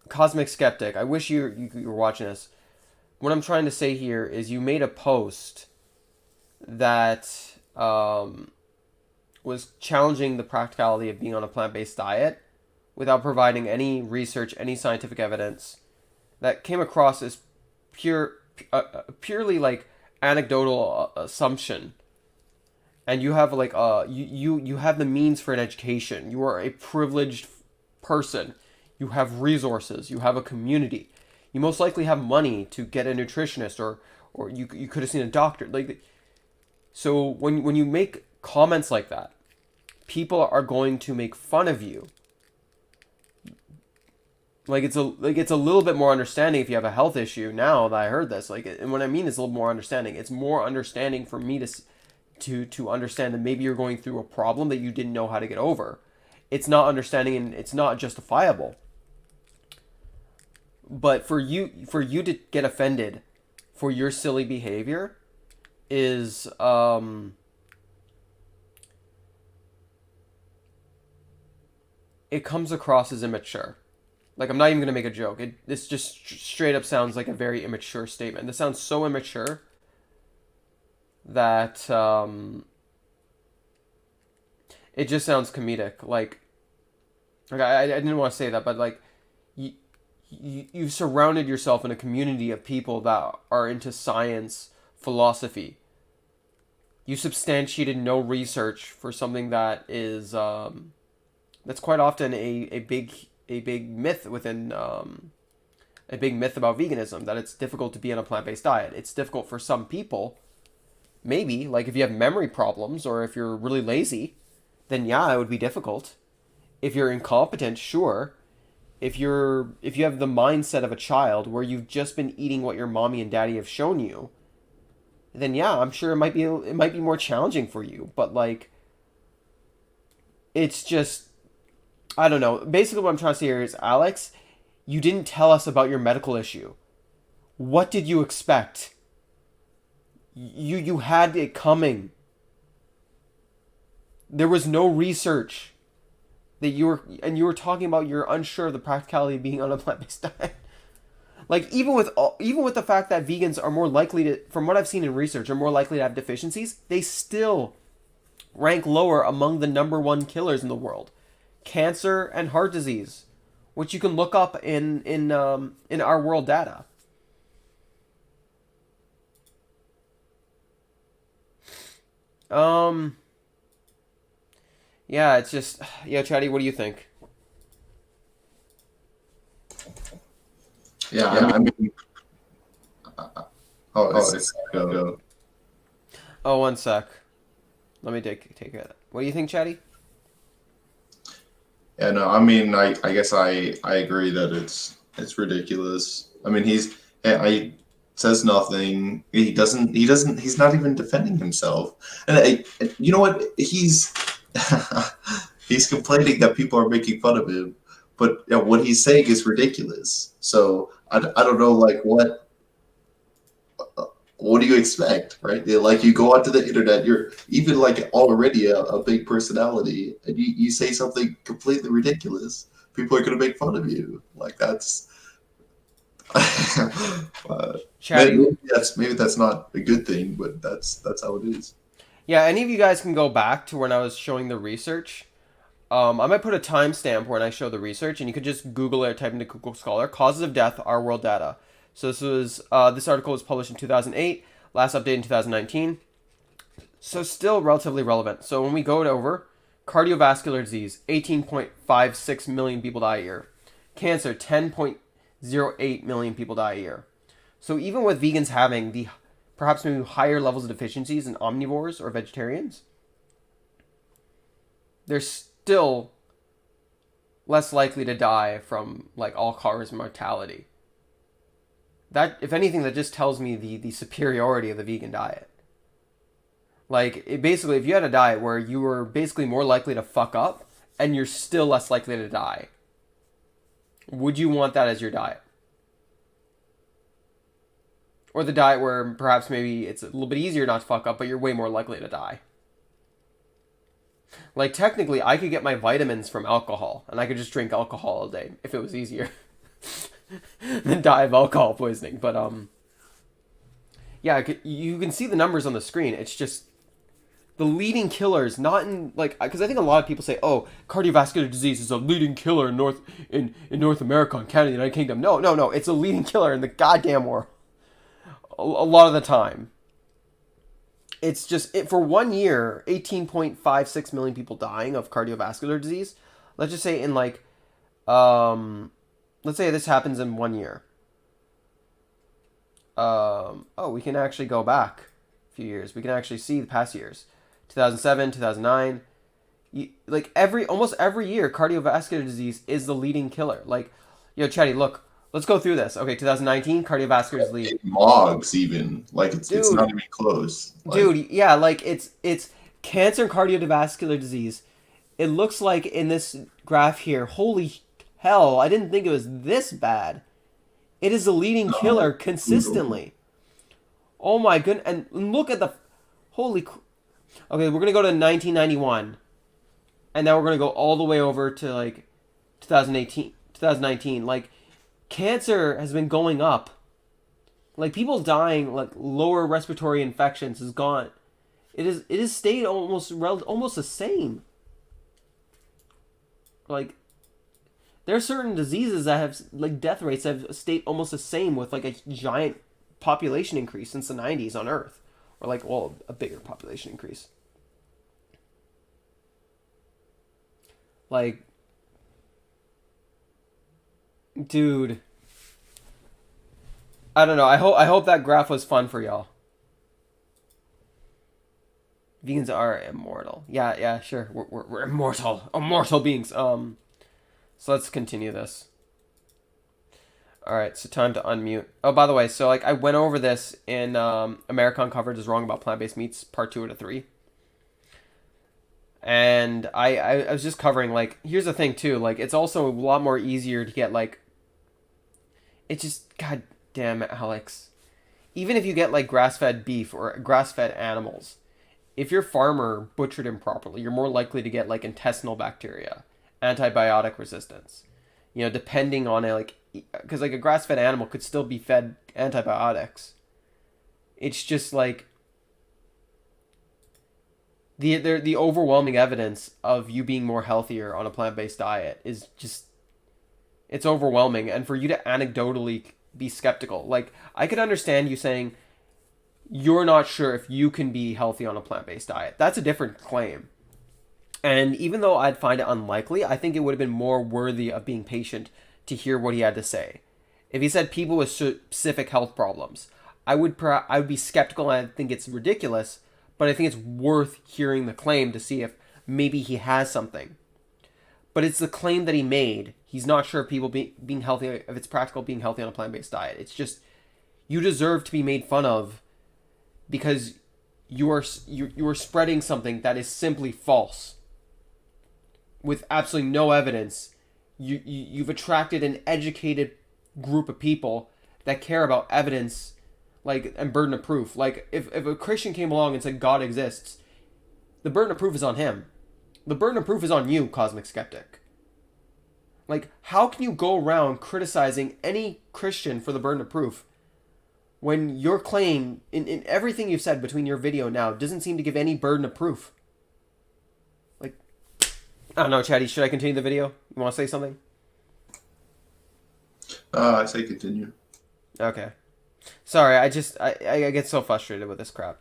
Cosmic Skeptic, I wish you were watching this. What I'm trying to say here is, you made a post that was challenging the practicality of being on a plant-based diet without providing any research, any scientific evidence, that came across as purely like anecdotal assumption. And you have like you have the means for an education. You are a privileged person. You have resources. You have a community. You most likely have money to get a nutritionist, or you could have seen a doctor. Like, so when you make comments like that, people are going to make fun of you. Like, it's a little bit more understanding if you have a health issue. Now that I heard this, like, and what I mean is a little more understanding. It's more understanding for me to understand that maybe you're going through a problem that you didn't know how to get over. It's not understanding, and it's not justifiable. But for you to get offended for your silly behavior is it comes across as immature. Like, I'm not even gonna make a joke. This just straight up sounds like a very immature statement. This sounds so immature that it just sounds comedic. Like I didn't want to say that, but like, you've surrounded yourself in a community of people that are into science, philosophy. You substantiated no research for something that is that's quite often a big myth within a big myth about veganism, that it's difficult to be on a plant-based diet. It's difficult for some people. Maybe, like, if you have memory problems, or if you're really lazy, then yeah, it would be difficult. If you're incompetent, sure. If you have the mindset of a child where you've just been eating what your mommy and daddy have shown you, then yeah, I'm sure it might be more challenging for you. But like, it's just, I don't know. Basically, what I'm trying to say here is, Alex, you didn't tell us about your medical issue. What did you expect? You had it coming. There was no research that you were talking about you're unsure of the practicality of being on a plant-based diet. Like, even with the fact that vegans are more likely to, from what I've seen in research, are more likely to have deficiencies, they still rank lower among the number one killers in the world. Cancer and heart disease, which you can look up in our world data. Yeah, it's just, yeah, Chatty, what do you think? Yeah, I mean, it's go. Oh, one sec. Let me take it. What do you think, Chatty? Yeah, no, I mean, I guess I agree that it's ridiculous. I mean, he says nothing. He's not even defending himself. And you know what? He's he's complaining that people are making fun of him, but what he's saying is ridiculous. So I don't know, like, what do you expect, right? Like, you go onto the internet, you're even like already a big personality, and you say something completely ridiculous. People are going to make fun of you. Like, that's maybe that's not a good thing, but that's how it is. Yeah, any of you guys can go back to when I was showing the research. I might put a timestamp when I show the research, and you could just Google it or type into Google Scholar, causes of death, our world data. So this article was published in 2008 Last update in 2019. So still relatively relevant. So when we go over cardiovascular disease, 18.56 million people die a year. Cancer, 10.08 million people die a year. So even with vegans having the perhaps maybe higher levels of deficiencies than omnivores or vegetarians, they're still less likely to die from like all-cause mortality. That, if anything, that just tells me the superiority of the vegan diet. Like, it basically, if you had a diet where you were basically more likely to fuck up and you're still less likely to die, would you want that as your diet? Or the diet where perhaps maybe it's a little bit easier not to fuck up, but you're way more likely to die. Like, technically, I could get my vitamins from alcohol, and I could just drink alcohol all day if it was easier than die of alcohol poisoning. But, yeah, you can see the numbers on the screen. It's just the leading killers, not in, like, because I think a lot of people say, oh, cardiovascular disease is a leading killer in North America and Canada, the United Kingdom. No, it's a leading killer in the goddamn world. A lot of the time. It's just, for 1 year, 18.56 million people dying of cardiovascular disease. Let's just say in like, let's say this happens in 1 year. Oh, we can actually go back a few years. We can actually see the past years. 2007, 2009. Like almost every year, cardiovascular disease is the leading killer. Like, yo, Chatty, look, let's go through this. Okay, 2019, cardiovascular is leading. Logs even, like it's not even close. Like, dude, yeah, like it's cancer and cardiovascular disease. It looks like in this graph here, holy hell, I didn't think it was this bad. It is the leading killer consistently. Oh my goodness, and look at the holy. Okay, we're gonna go to 1991, and now we're gonna go all the way over to like 2018, 2019. Like, cancer has been going up. Like, people dying, like lower respiratory infections has gone. It is stayed almost the same. Like, there are certain diseases that have, like, death rates that have stayed almost the same with like a giant population increase since the 90s on Earth, or like, well, a bigger population increase. Like, dude, I don't know. I hope that graph was fun for y'all. Vegans are immortal. Yeah, sure. We're immortal beings. So let's continue this. All right, so time to unmute. Oh, by the way, so like I went over this in America Uncovered is Wrong About Plant-Based Meats, part 2 out of 3. And I was just covering, like, here's the thing too, like, it's also a lot more easier to get, like, it's just, god damn it, Alex. Even if you get like grass-fed beef or grass-fed animals, if your farmer butchered them properly, you're more likely to get like intestinal bacteria, antibiotic resistance. You know, depending on it, like, because like a grass-fed animal could still be fed antibiotics. It's just like the overwhelming evidence of you being more healthier on a plant-based diet is just, it's overwhelming. And for you to anecdotally be skeptical, like, I could understand you saying you're not sure if you can be healthy on a plant-based diet. That's a different claim. And even though I'd find it unlikely, I think it would have been more worthy of being patient to hear what he had to say. If he said people with specific health problems, I would be skeptical, and I think it's ridiculous, but I think it's worth hearing the claim to see if maybe he has something. But it's the claim that he made. He's not sure if people being healthy, if it's practical being healthy on a plant-based diet. It's just, you deserve to be made fun of because you are spreading something that is simply false with absolutely no evidence. You've attracted an educated group of people that care about evidence, like, and burden of proof. Like, if a Christian came along and said God exists, the burden of proof is on him. The burden of proof is on you, Cosmic Skeptic. Like, how can you go around criticizing any Christian for the burden of proof when your claim, in everything you've said between your video now, doesn't seem to give any burden of proof? Like, I don't know, Chatty, should I continue the video? You want to say something? I say continue. Okay. Sorry, I get so frustrated with this crap.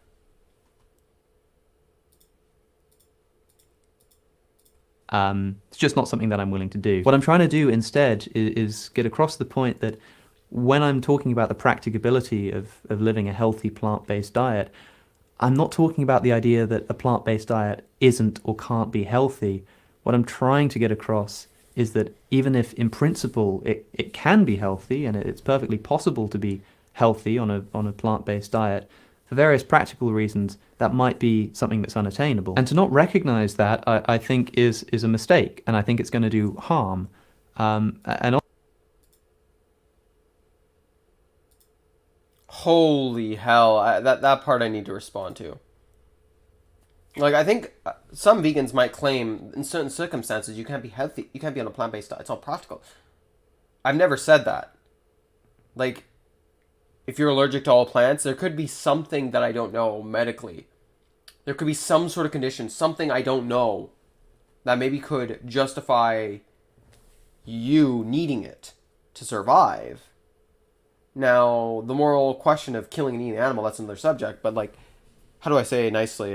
It's just not something that I'm willing to do. What I'm trying to do instead is get across the point that when I'm talking about the practicability of living a healthy plant-based diet, I'm not talking about the idea that a plant-based diet isn't or can't be healthy. What I'm trying to get across is that even if in principle it can be healthy and it's perfectly possible to be healthy on a plant-based diet, for various practical reasons, that might be something that's unattainable. And to not recognize that, I think, is a mistake, and I think it's going to do harm. And Holy hell, that part I need to respond to. Like, I think some vegans might claim in certain circumstances you can't be healthy, you can't be on a plant-based diet. It's not practical. I've never said that. Like, if you're allergic to all plants, there could be something that I don't know medically. There could be some sort of condition, something I don't know, that maybe could justify you needing it to survive. Now, the moral question of killing and eating an animal, that's another subject, but like, how do I say it nicely?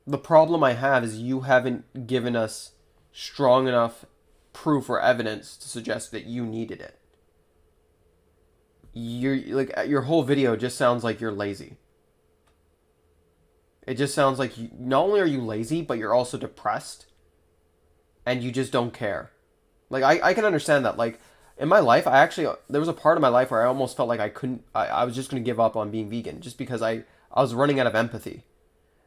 The problem I have is you haven't given us strong enough proof or evidence to suggest that you needed it. Your whole video just sounds like you're lazy. It just sounds like not only are you lazy, but you're also depressed, and you just don't care. Like, I can understand that. Like, in my life, there was a part of my life where I almost felt like I was just going to give up on being vegan just because I was running out of empathy.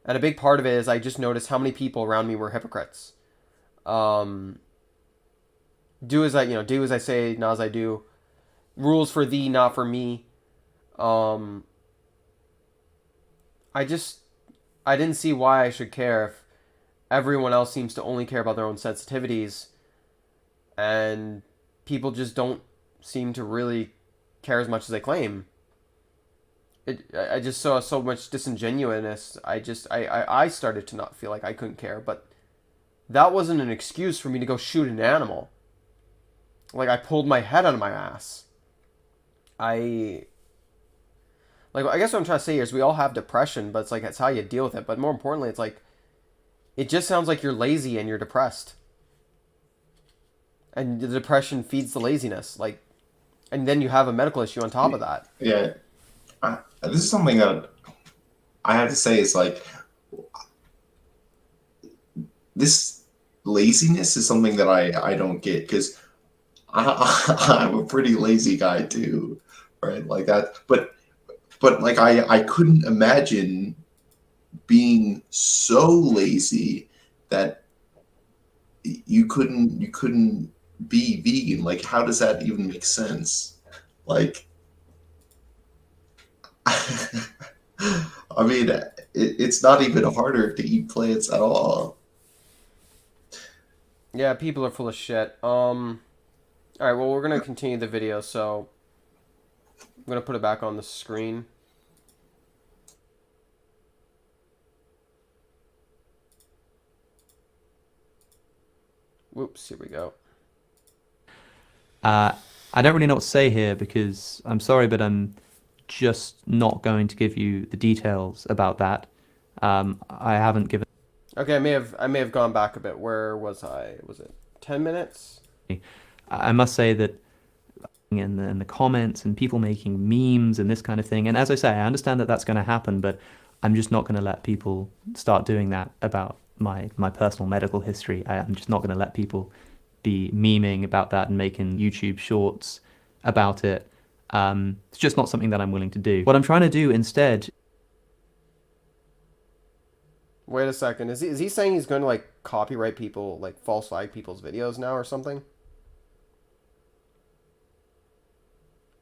And a big part of it is I just noticed how many people around me were hypocrites. Do as I say, not as I do. Rules for thee, not for me. I didn't see why I should care if everyone else seems to only care about their own sensitivities, and people just don't seem to really care as much as they claim. I just saw so much disingenuousness. I started to not feel like I couldn't care, but that wasn't an excuse for me to go shoot an animal. Like, I pulled my head out of my ass. I guess what I'm trying to say here is we all have depression, but it's how you deal with it. But more importantly, it's like, it just sounds like you're lazy and you're depressed. And the depression feeds the laziness. Like, and then you have a medical issue on top of that. Yeah. This is something that I have to say is like, this laziness is something that I don't get, because I'm a pretty lazy guy too, right? Like that, but like I couldn't imagine being so lazy that you couldn't be vegan. Like, how does that even make sense? Like, I mean, it's not even harder to eat plants at all. Yeah, people are full of shit. Alright, well, we're gonna continue the video, so I'm gonna put it back on the screen. Whoops, here we go. I don't really know what to say here because I'm sorry, but I'm just not going to give you the details about that. I haven't given. Okay, I may have gone back a bit. Where was I? Was it 10 minutes? I must say that in the comments and people making memes and this kind of thing, and as I say, I understand that that's going to happen, but I'm just not going to let people start doing that about my personal medical history. I'm just not going to let people be memeing about that and making YouTube shorts about it. It's just not something that I'm willing to do. What I'm trying to do instead. Wait a second. Is he saying he's going to like copyright people, like false flag people's videos now or something?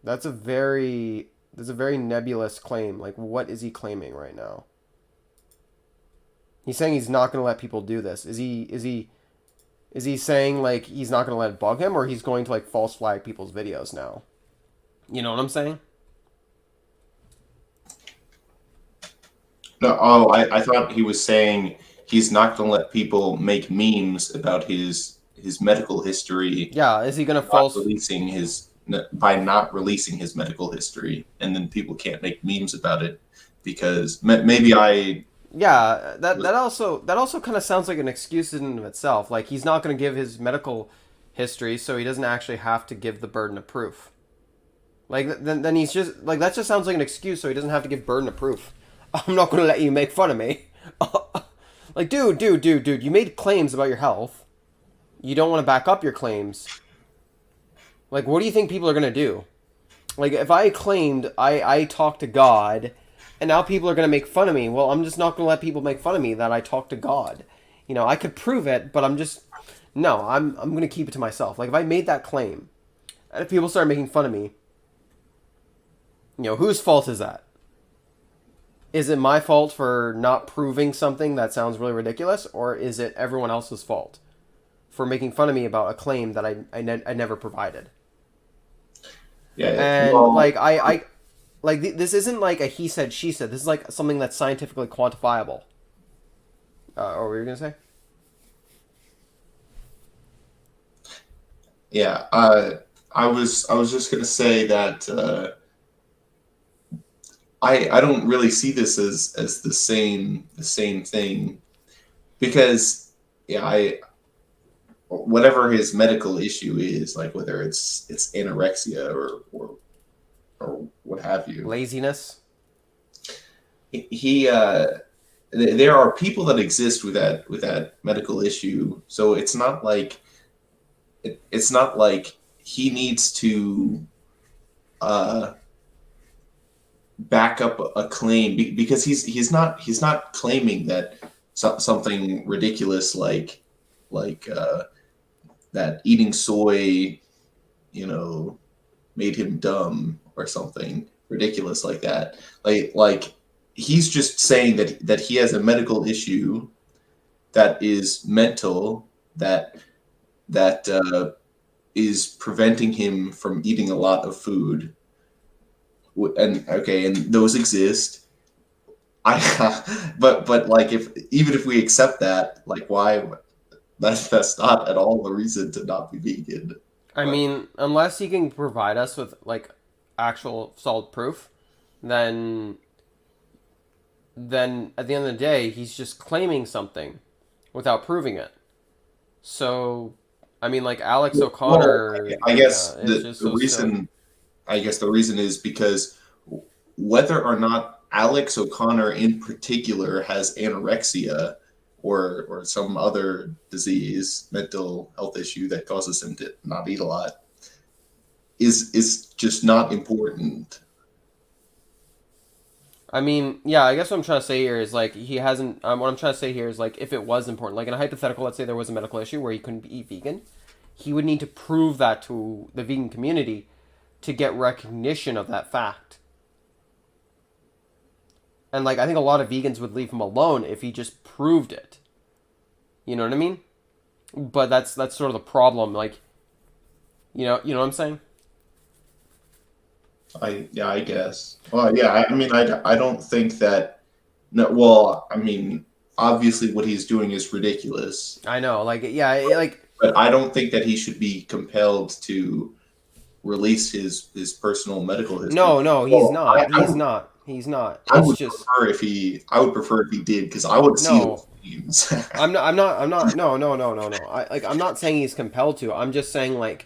That's a very nebulous claim. Like, what is he claiming right now? He's saying he's not going to let people do this. Is he saying like he's not going to let it bug him, or he's going to like false flag people's videos now? You know what I'm saying? No, I thought he was saying he's not going to let people make memes about his medical history. Yeah, is he gonna By not releasing his medical history, and then people can't make memes about it because maybe I. Yeah, that also kind of sounds like an excuse in and of itself. Like, he's not going to give his medical history, so he doesn't actually have to give the burden of proof. Like, then he's just like, that just sounds like an excuse, so he doesn't have to give burden of proof. I'm not going to let you make fun of me. Like, dude, you made claims about your health. You don't want to back up your claims. Like, what do you think people are going to do? Like, if I claimed I talked to God, and now people are going to make fun of me, well, I'm just not going to let people make fun of me that I talk to God. You know, I could prove it, but I'm going to keep it to myself. Like, if I made that claim, and if people start making fun of me, you know, whose fault is that? Is it my fault for not proving something that sounds really ridiculous, or is it everyone else's fault for making fun of me about a claim that I never provided? Yeah, And well, like this isn't like a he said she said. This is like something that's scientifically quantifiable. Or what were you gonna say? yeah. I was just gonna say that I don't really see this as the same thing because yeah, I whatever his medical issue is, like whether it's anorexia or what have you, Laziness. he there are people that exist with that medical issue, so it's not like it's not like he needs to back up a claim because he's not claiming that something ridiculous like that eating soy, you know, made him dumb or something ridiculous like that. Like he's just saying that he has a medical issue that is mental that is preventing him from eating a lot of food. And okay, and those exist. But like even if we accept that, like why that's not at all the reason to not be vegan. I mean, unless he can provide us with like actual solid proof, then at the end of the day, he's just claiming something without proving it. So, I mean, like Alex O'Connor, Well, I guess it's just the so silly. reason I guess the reason is because whether or not Alex O'Connor in particular has anorexia or some other disease, mental health issue that causes him to not eat a lot, is just not important. I mean, yeah, I guess what I'm trying to say here is like he hasn't. What I'm trying to say here is like if it was important, like in a hypothetical, let's say there was a medical issue where he couldn't eat vegan, he would need to prove that to the vegan community to get recognition of that fact. And like I think a lot of vegans would leave him alone if he just proved it. You know what I mean? But that's sort of the problem. Like, you know what I'm saying? I guess. Well, yeah, I mean, I don't think that. No, well, I mean, obviously, what he's doing is ridiculous, I know. Like, yeah, like but I don't think that he should be compelled to release his personal medical history. no, he's Well, not. He's not. He's not. I It's would just I would prefer if he did because I would see no. those memes. I'm not. No. I'm not saying he's compelled to. I'm just saying like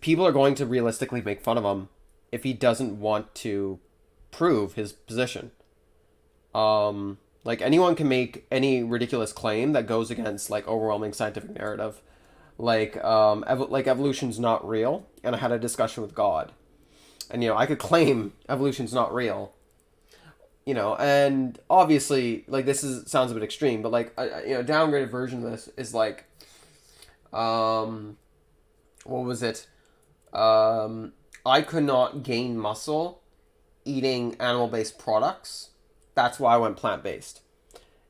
people are going to realistically make fun of him if he doesn't want to prove his position. Like anyone can make any ridiculous claim that goes against like overwhelming scientific narrative, like like evolution's not real, and I had a discussion with God, and I could claim evolution's not real, and obviously like sounds a bit extreme, but like a downgraded version of this is like, what was it? I could not gain muscle eating animal-based products. That's why I went plant-based.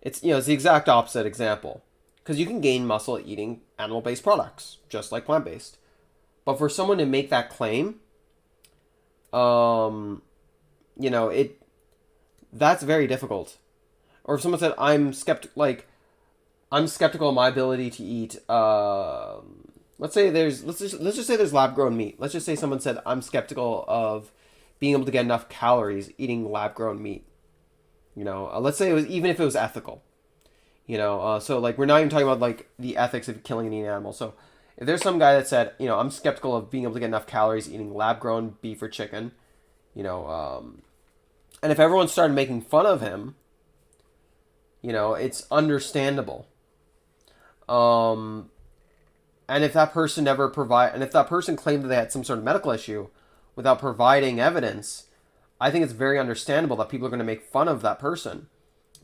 It's it's the exact opposite example, because you can gain muscle eating animal-based products just like plant-based. But for someone to make that claim, that's very difficult. or if someone said I'm skeptical of my ability to eat. Let's just say there's lab grown meat. Let's just say someone said I'm skeptical of being able to get enough calories eating lab grown meat. Let's say even if it was ethical. So like we're not even talking about like the ethics of killing an eating animal. So if there's some guy that said, I'm skeptical of being able to get enough calories eating lab grown beef or chicken, and if everyone started making fun of him, it's understandable. And if that person claimed that they had some sort of medical issue without providing evidence, I think it's very understandable that people are going to make fun of that person,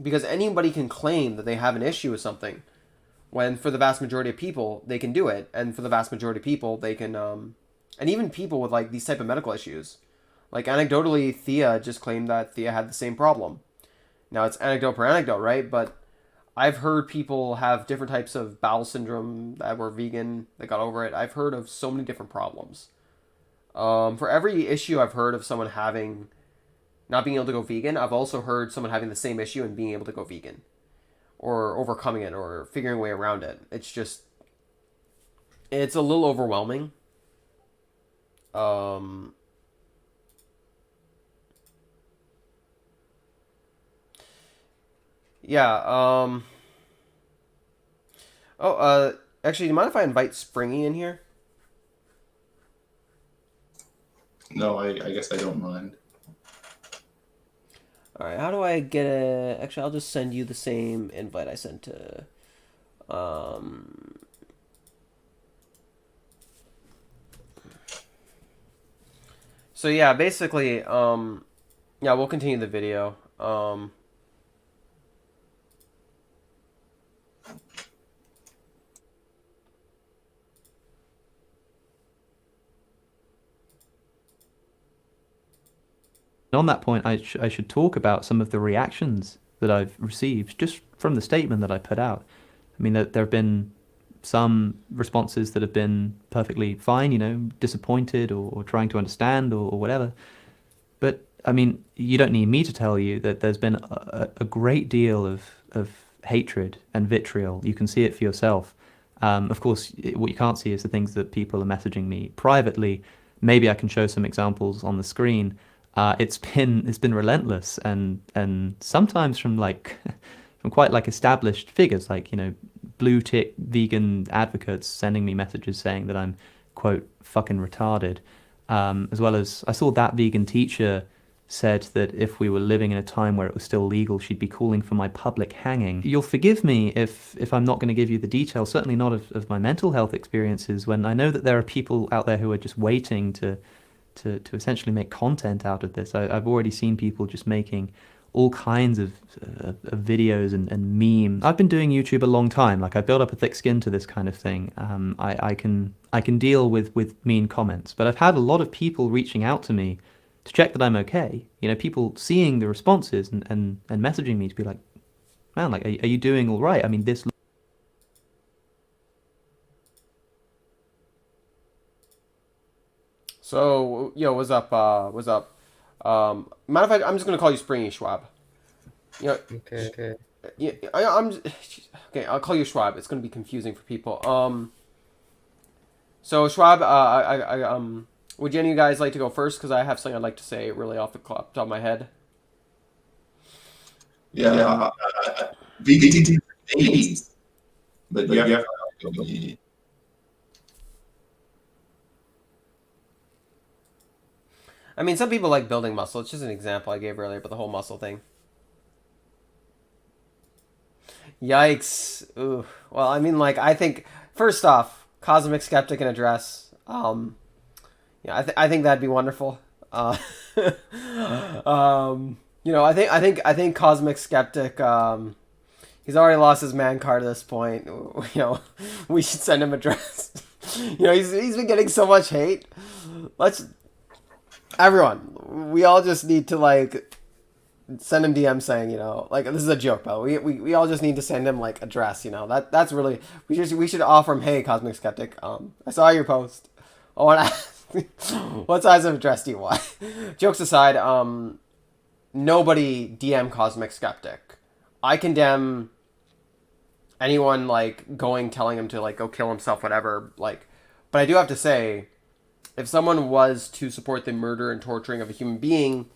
because anybody can claim that they have an issue with something, when for the vast majority of people they can do it, and for the vast majority of people they can, and even people with like these type of medical issues, like anecdotally, Thea just claimed that Thea had the same problem. Now it's anecdote per anecdote, right? But I've heard people have different types of bowel syndrome that were vegan, that got over it. I've heard of so many different problems. For every issue I've heard of someone having not being able to go vegan, I've also heard someone having the same issue and being able to go vegan, or overcoming it, or figuring a way around it. It's a little overwhelming. Yeah. Actually, do you mind if I invite Springy in here? No, I guess I don't mind. All right. How do I get a? Actually, I'll just send you the same invite I sent to. So yeah, basically, yeah, we'll continue the video. On that point, I should talk about some of the reactions that I've received just from the statement that I put out. I mean, there have been some responses that have been perfectly fine, disappointed or trying to understand or whatever. But, I mean, you don't need me to tell you that there's been a great deal of hatred and vitriol. You can see it for yourself. Of course, what you can't see is the things that people are messaging me privately. Maybe I can show some examples on the screen. It's been relentless, and sometimes from from quite like established figures, like blue tick vegan advocates sending me messages saying that I'm quote fucking retarded, as well as I saw that vegan teacher said that if we were living in a time where it was still legal, she'd be calling for my public hanging. You'll forgive me if I'm not going to give you the details, certainly not of my mental health experiences, when I know that there are people out there who are just waiting to essentially make content out of this. I've already seen people just making all kinds of videos and memes. I've been doing YouTube a long time. Like, I've built up a thick skin to this kind of thing. I can deal with mean comments, but I've had a lot of people reaching out to me to check that I'm okay. People seeing the responses and messaging me to be like, man, like, are you doing all right? I mean, this. So, what's up? What's up? Matter of fact, I'm just gonna call you Springy Schwab. Okay. Yeah, okay. I'll call you Schwab. It's gonna be confusing for people. So Schwab, would any of you guys like to go first? Because I have something I'd like to say really off the top of my head. Yeah, vegan days, but you have to be. I mean, some people like building muscle. It's just an example I gave earlier, but the whole muscle thing. Yikes. Ooh. Well, I mean, I think, first off, Cosmic Skeptic in a dress. Yeah, I think that'd be wonderful. I think Cosmic Skeptic, he's already lost his man card at this point. We should send him a dress. He's been getting so much hate. Everyone, we all just need to send him DM saying, this is a joke, but we all just need to send him a dress, that's really, we should offer him, hey, Cosmic Skeptic, I saw your post. I want to ask, what size of dress do you want? Jokes aside, nobody DM Cosmic Skeptic. I condemn anyone like telling him to like go kill himself, whatever. Like, but I do have to say, if someone was to support the murder and torturing of a human being,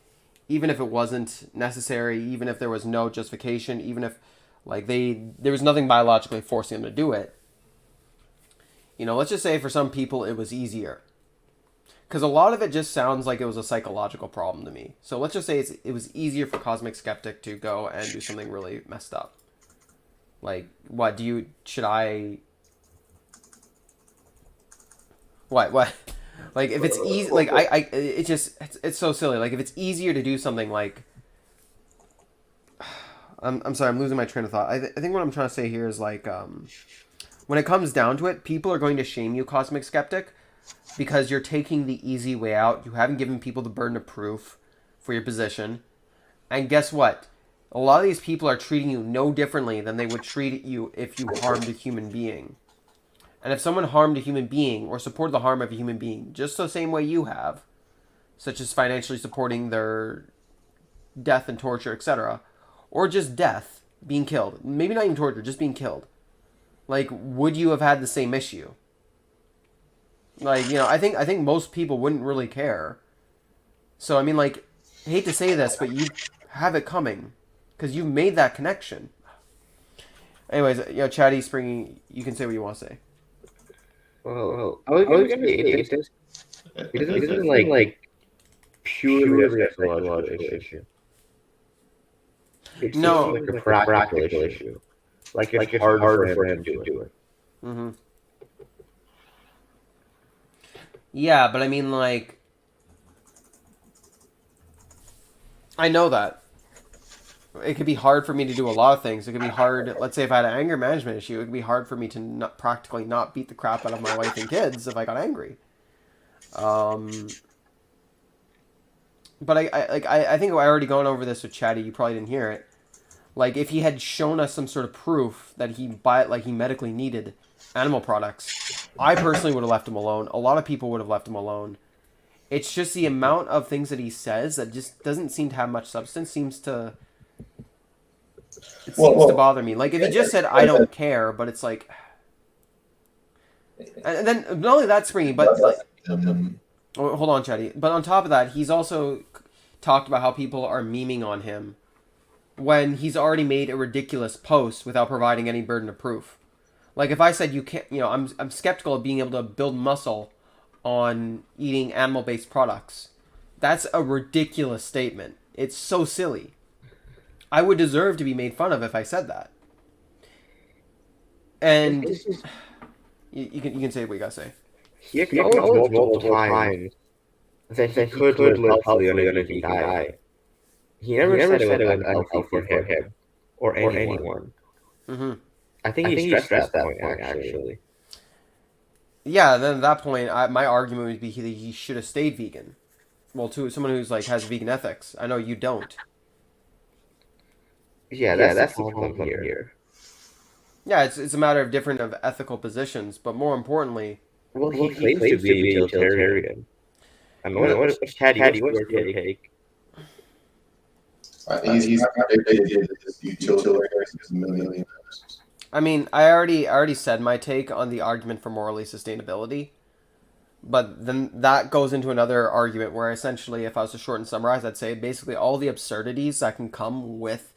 even if it wasn't necessary, even if there was no justification, even if like there was nothing biologically forcing them to do it, you know, let's just say for some people it was easier. Because a lot of it just sounds like it was a psychological problem to me. So let's just say it was easier for Cosmic Skeptic to go and do something really messed up. Like, should I... What? Like, if it's easy, like, it's so silly. Like, if it's easier to do something like... I'm sorry, I'm losing my train of thought. I think what I'm trying to say here is, like, when it comes down to it, people are going to shame you, Cosmic Skeptic, because you're taking the easy way out. You haven't given people the burden of proof for your position. And guess what? A lot of these people are treating you no differently than they would treat you if you harmed a human being. And if someone harmed a human being or supported the harm of a human being just the same way you have, such as financially supporting their death and torture, etc., or just death, being killed, maybe not even torture, just being killed, like, would you have had the same issue? Like, you know, I think most people wouldn't really care. So, I mean, like, I hate to say this, but you have it coming. Because you've made that connection. Anyways, you know, Chatty, Springy, you can say what you want to say. Well, I was going to be atheist. It isn't like purely a psychological issue. It's No. like a practical issue. Like it's harder for him to do it. Mm-hmm. Yeah, but I mean, like, I know that. It could be hard for me to do a lot of things. It could be hard, let's say if I had an anger management issue, it could be hard for me to practically not beat the crap out of my wife and kids if I got angry. But I think I already gone over this with Chatty. You probably didn't hear it. Like, if he had shown us some sort of proof that he medically needed animal products, I personally would have left him alone. A lot of people would have left him alone. It's just the amount of things that he says that just doesn't seem to have much substance. Seems to bother me. Like, if he just said, I don't care, but it's like... And then, not only that, Springy, but... like, hold on, Chatty. But on top of that, he's also talked about how people are memeing on him when he's already made a ridiculous post without providing any burden of proof. Like, if I said you can't... You know, I'm skeptical of being able to build muscle on eating animal-based products. That's a ridiculous statement. It's so silly. I would deserve to be made fun of if I said that. And you can say what you gotta say. He acknowledged multiple times that he could live healthily on a vegan diet. He never said it was unhealthy for him or anyone. Mm-hmm. I think he stressed that point, actually. Yeah, then at that point, my argument would be that he should have stayed vegan. Well, to someone who's like has vegan ethics. I know you don't. Yeah, that's the problem here. Yeah, it's a matter of different ethical positions, but more importantly... Well, he claims to be a utilitarian. I mean, what's Taddy, what's your take? He's utilitarian. I mean, I already said my take on the argument for morally sustainability, but then that goes into another argument where essentially, if I was to short and summarize, I'd say basically all the absurdities that can come with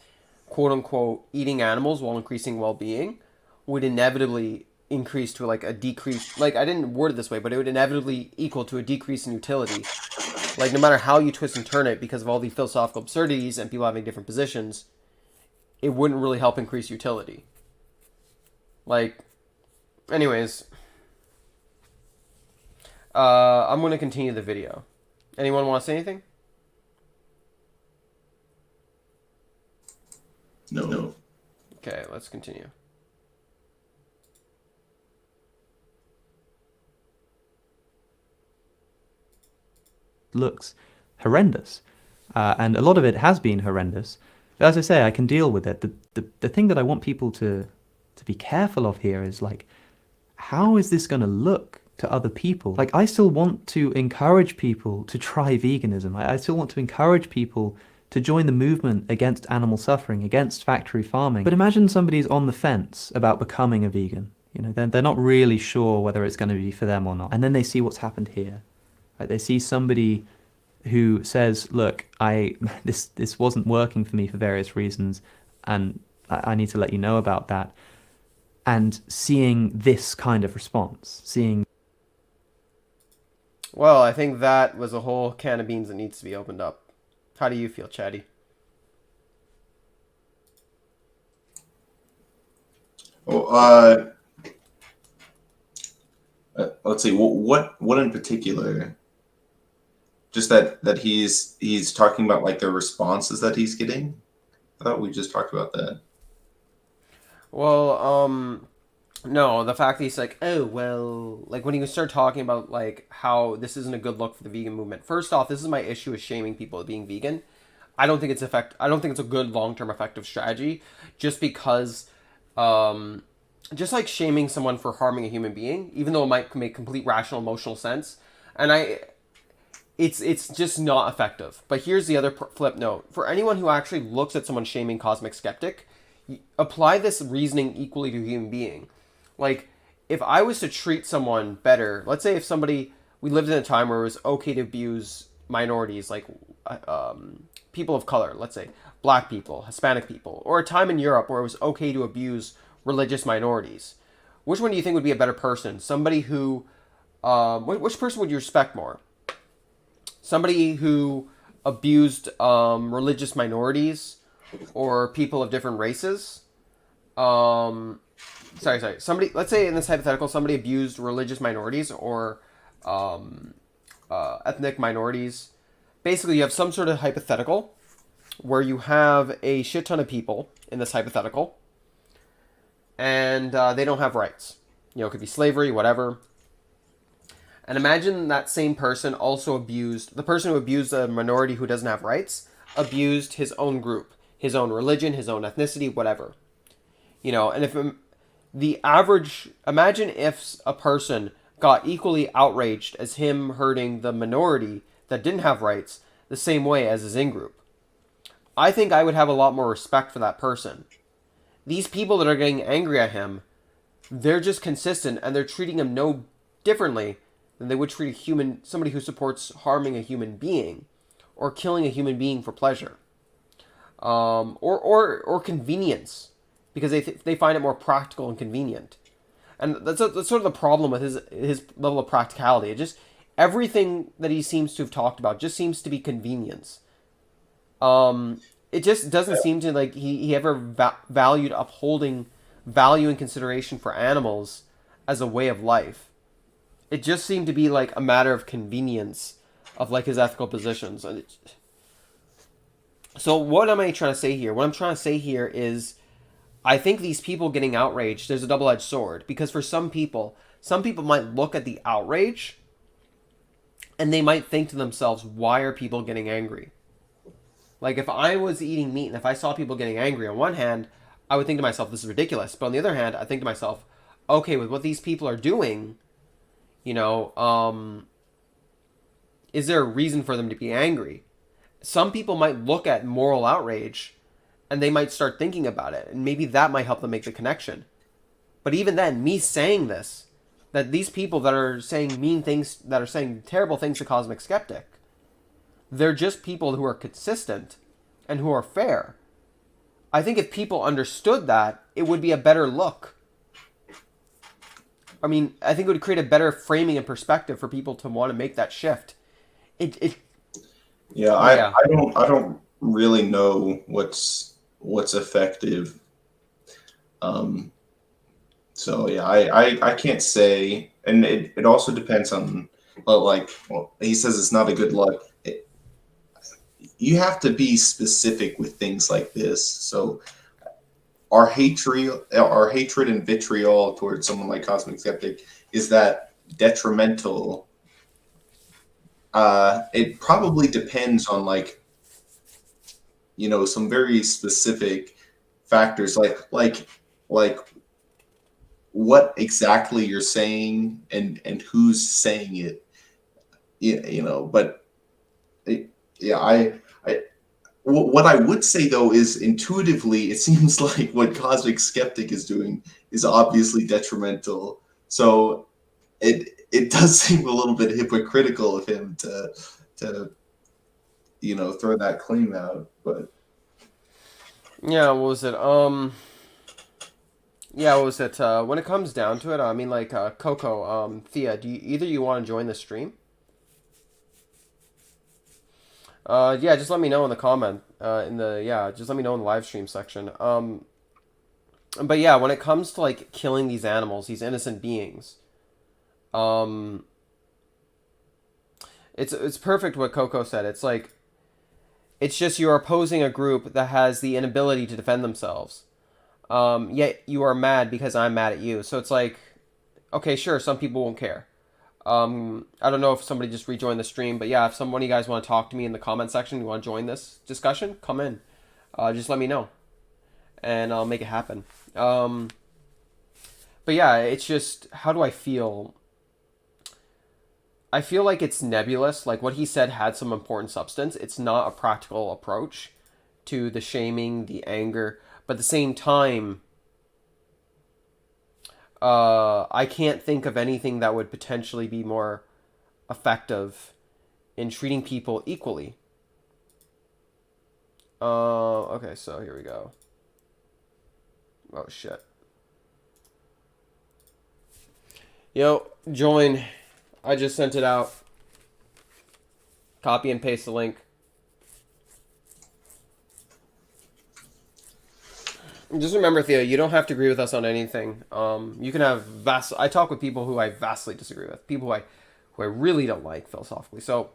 quote-unquote eating animals while increasing well-being would inevitably increase to like a decrease. Like, I didn't word it this way, but it would inevitably equal to a decrease in utility. Like, no matter how you twist and turn it, because of all the philosophical absurdities and people having different positions, it wouldn't really help increase utility. Like, anyways, I'm going to continue the video. Anyone want to say anything? No. Okay, let's continue. Looks horrendous, and a lot of it has been horrendous. But as I say, I can deal with it. The thing that I want people to be careful of here is, like, how is this going to look to other people? Like, I still want to encourage people to try veganism. I still want to encourage people to join the movement against animal suffering, against factory farming. But imagine somebody's on the fence about becoming a vegan. You know, they're not really sure whether it's going to be for them or not. And then they see what's happened here. Right? They see somebody who says, look, this wasn't working for me for various reasons, and I need to let you know about that. And seeing this kind of response, seeing... Well, I think that was a whole can of beans that needs to be opened up. How do you feel, Chatty? Oh, let's see. What in particular? Just that he's talking about like the responses that he's getting. I thought we just talked about that. Well, no, the fact that he's like, oh, well, like when he start talking about like how this isn't a good look for the vegan movement. First off, this is my issue with shaming people being vegan. I don't think it's a good long-term effective strategy, just because, just like shaming someone for harming a human being, even though it might make complete rational emotional sense, and it's just not effective. But here's the other flip note: for anyone who actually looks at someone shaming Cosmic Skeptic, apply this reasoning equally to a human being. Like, if I was to treat someone better, let's say if we lived in a time where it was okay to abuse minorities, like people of color, let's say black people, Hispanic people, or a time in Europe where it was okay to abuse religious minorities. Which one do you think would be a better person? Somebody who, which person would you respect more? Somebody who abused religious minorities or people of different races? Sorry. Somebody, let's say in this hypothetical, somebody abused religious minorities or ethnic minorities. Basically, you have some sort of hypothetical where you have a shit ton of people in this hypothetical, and they don't have rights. You know, it could be slavery, whatever. And imagine that same person also abused, the person who abused a minority who doesn't have rights, abused his own group, his own religion, his own ethnicity, whatever. You know, and if imagine if a person got equally outraged as him hurting the minority that didn't have rights the same way as his in-group. I think I would have a lot more respect for that person. These people that are getting angry at him, they're just consistent and they're treating him no differently than they would treat somebody who supports harming a human being or killing a human being for pleasure. Or convenience, because they find it more practical and convenient. And that's sort of the problem with his level of practicality. It just, everything that he seems to have talked about just seems to be convenience. It just doesn't seem to like he ever valued upholding value and consideration for animals as a way of life. It just seemed to be like a matter of convenience of like his ethical positions. So what am I trying to say here? What I'm trying to say here is, I think these people getting outraged, there's a double-edged sword. Because for some people might look at the outrage and they might think to themselves, why are people getting angry? Like if I was eating meat and if I saw people getting angry, on one hand, I would think to myself, this is ridiculous. But on the other hand, I think to myself, okay, with what these people are doing, you know, is there a reason for them to be angry? Some people might look at moral outrage and they might start thinking about it, and maybe that might help them make the connection. But even then, me saying this, that these people that are saying mean things, that are saying terrible things to Cosmic Skeptic, they're just people who are consistent and who are fair. I think if people understood that, it would be a better look. I mean, I think it would create a better framing and perspective for people to want to make that shift. Yeah, I don't really know what's effective. So yeah, I can't say, and it also depends on, but he says it's not a good look. You have to be specific with things like this. So our hatred and vitriol towards someone like Cosmic Skeptic, is that detrimental? It probably depends on some very specific factors, like what exactly you're saying and who's saying it. But What I would say though is intuitively, it seems like what Cosmic Skeptic is doing is obviously detrimental. So it does seem a little bit hypocritical of him to throw that claim out. But Yeah, what was it? Yeah, what was it? When it comes down to it, I mean, like, Coco, Thea, either you want to join the stream? Yeah, just let me know in the comment. Just let me know in the live stream section. But yeah, when it comes to like killing these animals, these innocent beings, um, it's perfect what Coco said. It's like it's just you're opposing a group that has the inability to defend themselves. Yet you are mad because I'm mad at you. So it's like, okay, sure, some people won't care. I don't know if somebody just rejoined the stream, but yeah, if someone of you guys want to talk to me in the comment section, you want to join this discussion, come in. Just let me know, and I'll make it happen. But yeah, it's just, how do I feel? I feel like it's nebulous. Like what he said had some important substance. It's not a practical approach to the shaming, the anger, but at the same time, I can't think of anything that would potentially be more effective in treating people equally. Okay, so here we go. Oh, shit. Yo, join. I just sent it out. Copy and paste the link. Just remember, Theo, you don't have to agree with us on anything. You can have I talk with people who I vastly disagree with. People who I really don't like philosophically. So,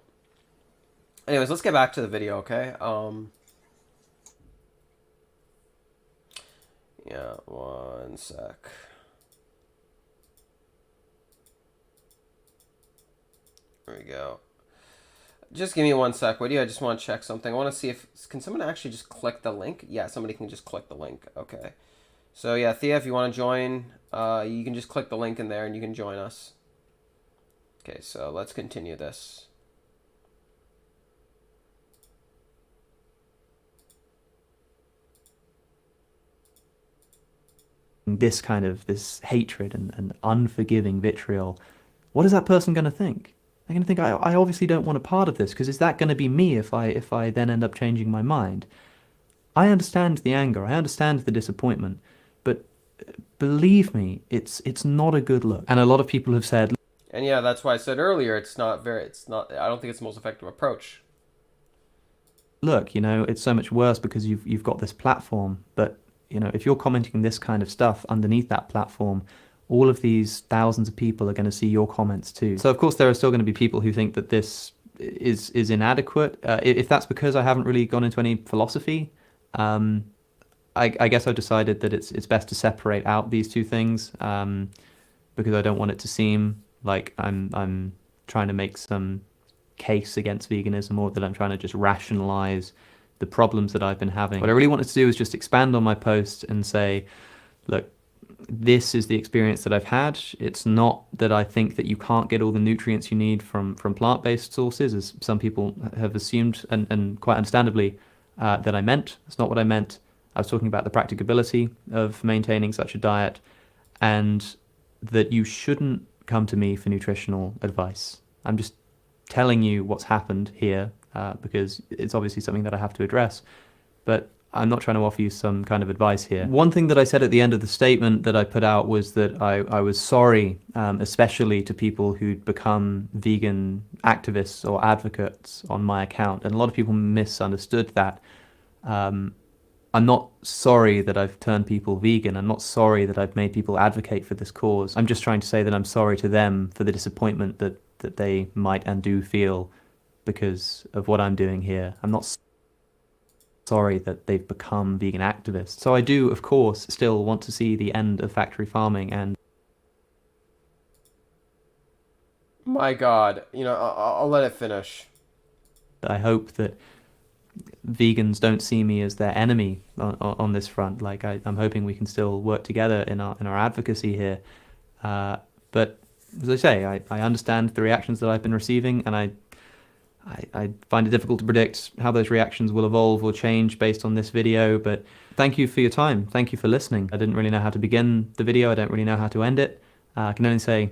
anyways, let's get back to the video, okay? Yeah, one sec. There we go. Just give me one sec, would you? I just want to check something. I want to see if... Can someone actually just click the link? Yeah, somebody can just click the link. Okay. So, yeah, Thea, if you want to join, you can just click the link in there and you can join us. Okay, so let's continue this. This hatred and unforgiving vitriol, what is that person going to think? They're going to think, I obviously don't want a part of this, because is that going to be me if I then end up changing my mind? I understand the anger, I understand the disappointment, but believe me, it's not a good look. And a lot of people have said... And yeah, that's why I said earlier, I don't think it's the most effective approach. Look, it's so much worse because you've got this platform, but, if you're commenting this kind of stuff underneath that platform, all of these thousands of people are going to see your comments too. So of course there are still going to be people who think that this is inadequate. If that's because I haven't really gone into any philosophy, I guess I've decided that it's best to separate out these two things, because I don't want it to seem like I'm trying to make some case against veganism, or that I'm trying to just rationalize the problems that I've been having. What I really wanted to do is just expand on my post and say, look, this is the experience that I've had. It's not that I think that you can't get all the nutrients you need from plant-based sources, as some people have assumed, and quite understandably, that I meant. That's not what I meant. I was talking about the practicability of maintaining such a diet, and that you shouldn't come to me for nutritional advice. I'm just telling you what's happened here, because it's obviously something that I have to address. But I'm not trying to offer you some kind of advice here. One thing that I said at the end of the statement that I put out was that I was sorry, especially to people who'd become vegan activists or advocates on my account. And a lot of people misunderstood that. I'm not sorry that I've turned people vegan. I'm not sorry that I've made people advocate for this cause. I'm just trying to say that I'm sorry to them for the disappointment that they might and do feel because of what I'm doing here. I'm not sorry that they've become vegan activists. So I do, of course, still want to see the end of factory farming, and My God, I'll let it finish. I hope that vegans don't see me as their enemy on this front. Like I'm hoping we can still work together in our advocacy here. But as I say, I understand the reactions that I've been receiving, and I find it difficult to predict how those reactions will evolve or change based on this video, but thank you for your time. Thank you for listening. I didn't really know how to begin the video. I don't really know how to end it. I can only say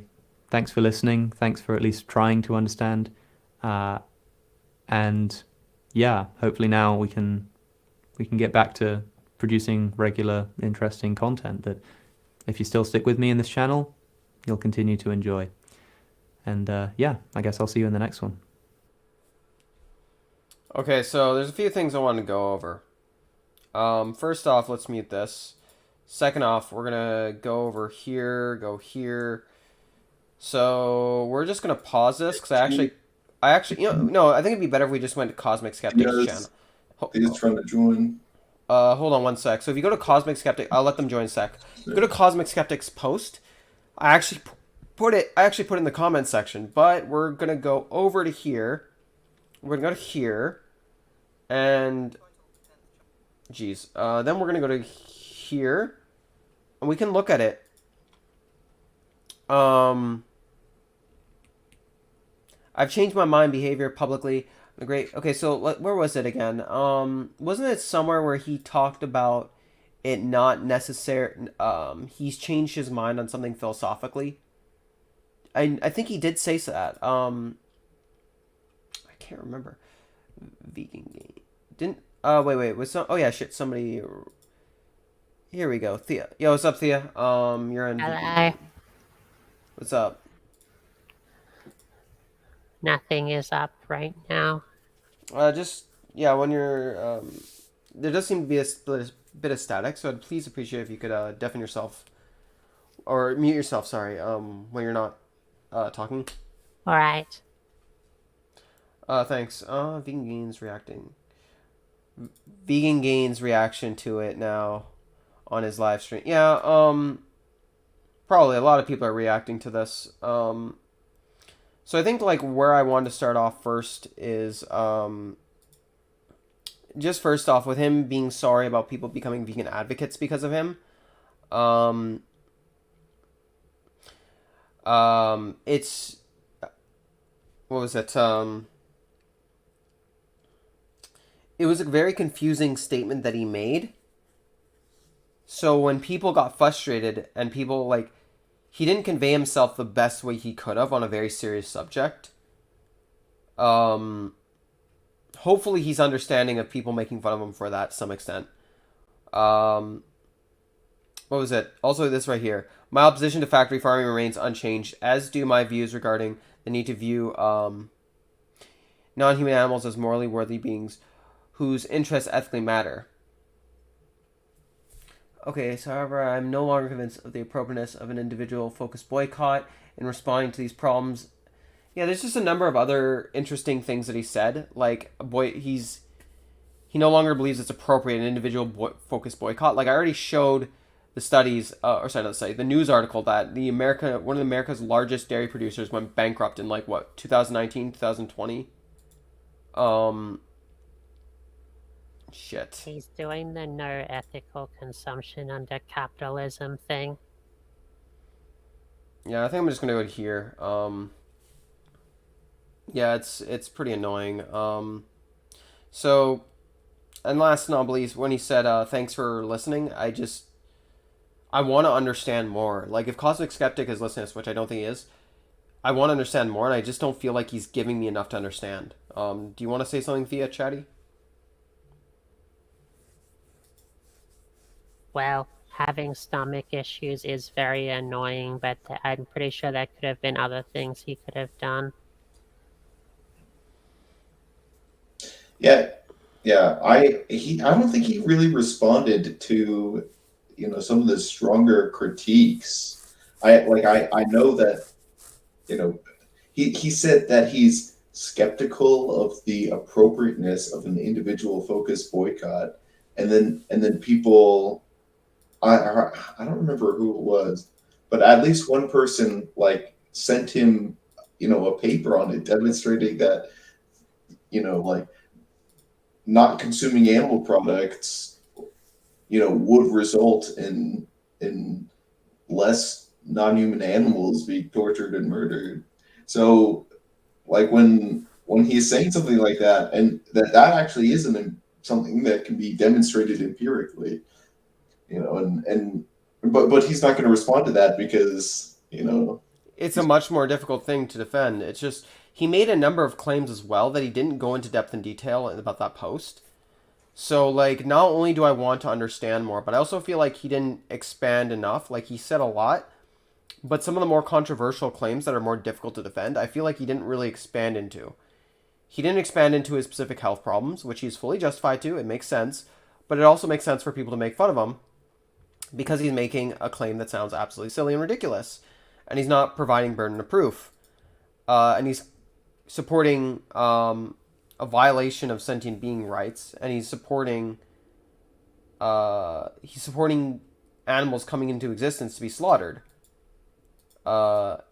thanks for listening. Thanks for at least trying to understand. And yeah, hopefully now we can get back to producing regular, interesting content that if you still stick with me in this channel, you'll continue to enjoy. And yeah, I guess I'll see you in the next one. Okay, so there's a few things I want to go over. First off, let's mute this. Second off, we're going to go over here, go here. So we're just going to pause this because I actually, no, I think it'd be better if we just went to Cosmic Skeptic's channel. He's trying to join. Hold on one sec. So if you go to Cosmic Skeptic, I'll let them join a sec. Go to Cosmic Skeptic's post. I actually put it in the comments section, but we're going to go over to here. We're going to go to here. And geez, then we're gonna go to here, and we can look at it. I've changed my mind behavior publicly. Great. Okay, so where was it again? Wasn't it somewhere where he talked about it not necessary? He's changed his mind on something philosophically. I think he did say that. I can't remember. Vegan game. Didn't wait was some, oh yeah, shit, somebody, here we go. Thea, yo, what's up, Thea? You're in. Hello. What's up? Nothing is up right now. Just yeah, when you're there does seem to be a bit of static, so I'd please appreciate if you could deafen yourself or mute yourself, sorry, when you're not talking. All right. Thanks. Vegan Gains reacting. Vegan Gains reaction to it now on his live stream. Yeah, probably a lot of people are reacting to this. So I think like where I wanted to start off first is just first off with him being sorry about people becoming vegan advocates because of him. It's what was it? It was a very confusing statement that he made. So when people got frustrated and people like, he didn't convey himself the best way he could have on a very serious subject. Hopefully he's understanding of people making fun of him for that to some extent. What was it? Also this right here. My opposition to factory farming remains unchanged, as do my views regarding the need to view non-human animals as morally worthy beings whose interests ethically matter. Okay, so however, I'm no longer convinced of the appropriateness of an individual-focused boycott in responding to these problems. Yeah, there's just a number of other interesting things that he said. Like, he no longer believes it's appropriate an individual-focused boycott. Like, I already showed the studies, the news article that one of America's largest dairy producers went bankrupt in like what, 2019, 2020. Shit. He's doing the no ethical consumption under capitalism thing. Yeah, I think I'm just gonna go here. Yeah, it's pretty annoying. So, and last but not least, when he said thanks for listening, I want to understand more. Like, if Cosmic Skeptic is listening to this, which I don't think he is, I want to understand more, and I just don't feel like he's giving me enough to understand. Do you want to say something via Chatty? Well, having stomach issues is very annoying, but I'm pretty sure there could have been other things he could have done. Yeah. I don't think he really responded to, some of the stronger critiques. I know that, he said that he's skeptical of the appropriateness of an individual focused boycott, and then people, I don't remember who it was, but at least one person like sent him, a paper on it demonstrating that, not consuming animal products, would result in less non-human animals being tortured and murdered. So, like when when he's saying something like that, and that actually isn't something that can be demonstrated empirically, and but he's not going to respond to that because It's a much more difficult thing to defend. It's just he made a number of claims as well that he didn't go into depth and detail about that post. So like not only do I want to understand more, but I also feel like he didn't expand enough. Like he said a lot, but some of the more controversial claims that are more difficult to defend, I feel like he didn't really expand into. He didn't expand into his specific health problems, which he's fully justified to. It makes sense, but it also makes sense for people to make fun of him because he's making a claim that sounds absolutely silly and ridiculous, and he's not providing burden of proof, and he's supporting a violation of sentient being rights, and he's supporting animals coming into existence to be slaughtered.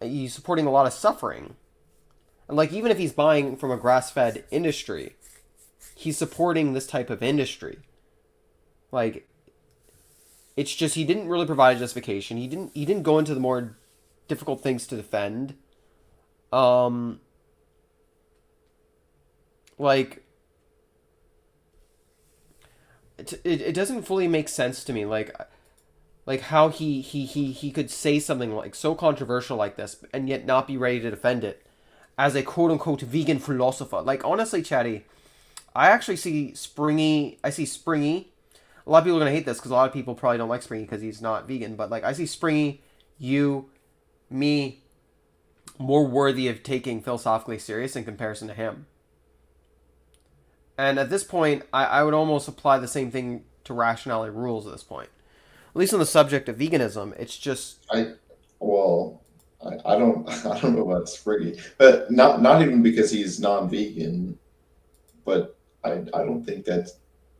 He's supporting a lot of suffering, and like even if he's buying from a grass-fed industry, he's supporting this type of industry. Like, it's just he didn't really provide a justification. He didn't go into the more difficult things to defend. Like it doesn't fully make sense to me. Like how he could say something like so controversial like this and yet not be ready to defend it as a quote unquote vegan philosopher. Like honestly, Chatty, I actually see Springy. I see Springy. A lot of people are gonna hate this because a lot of people probably don't like Springy because he's not vegan. But like I see Springy, you, me, more worthy of taking philosophically serious in comparison to him. And at this point, I would almost apply the same thing to rationality rules at this point. At least on the subject of veganism, it's just well, I don't I don't know about Spriggy, but not even because he's non-vegan, but I don't think that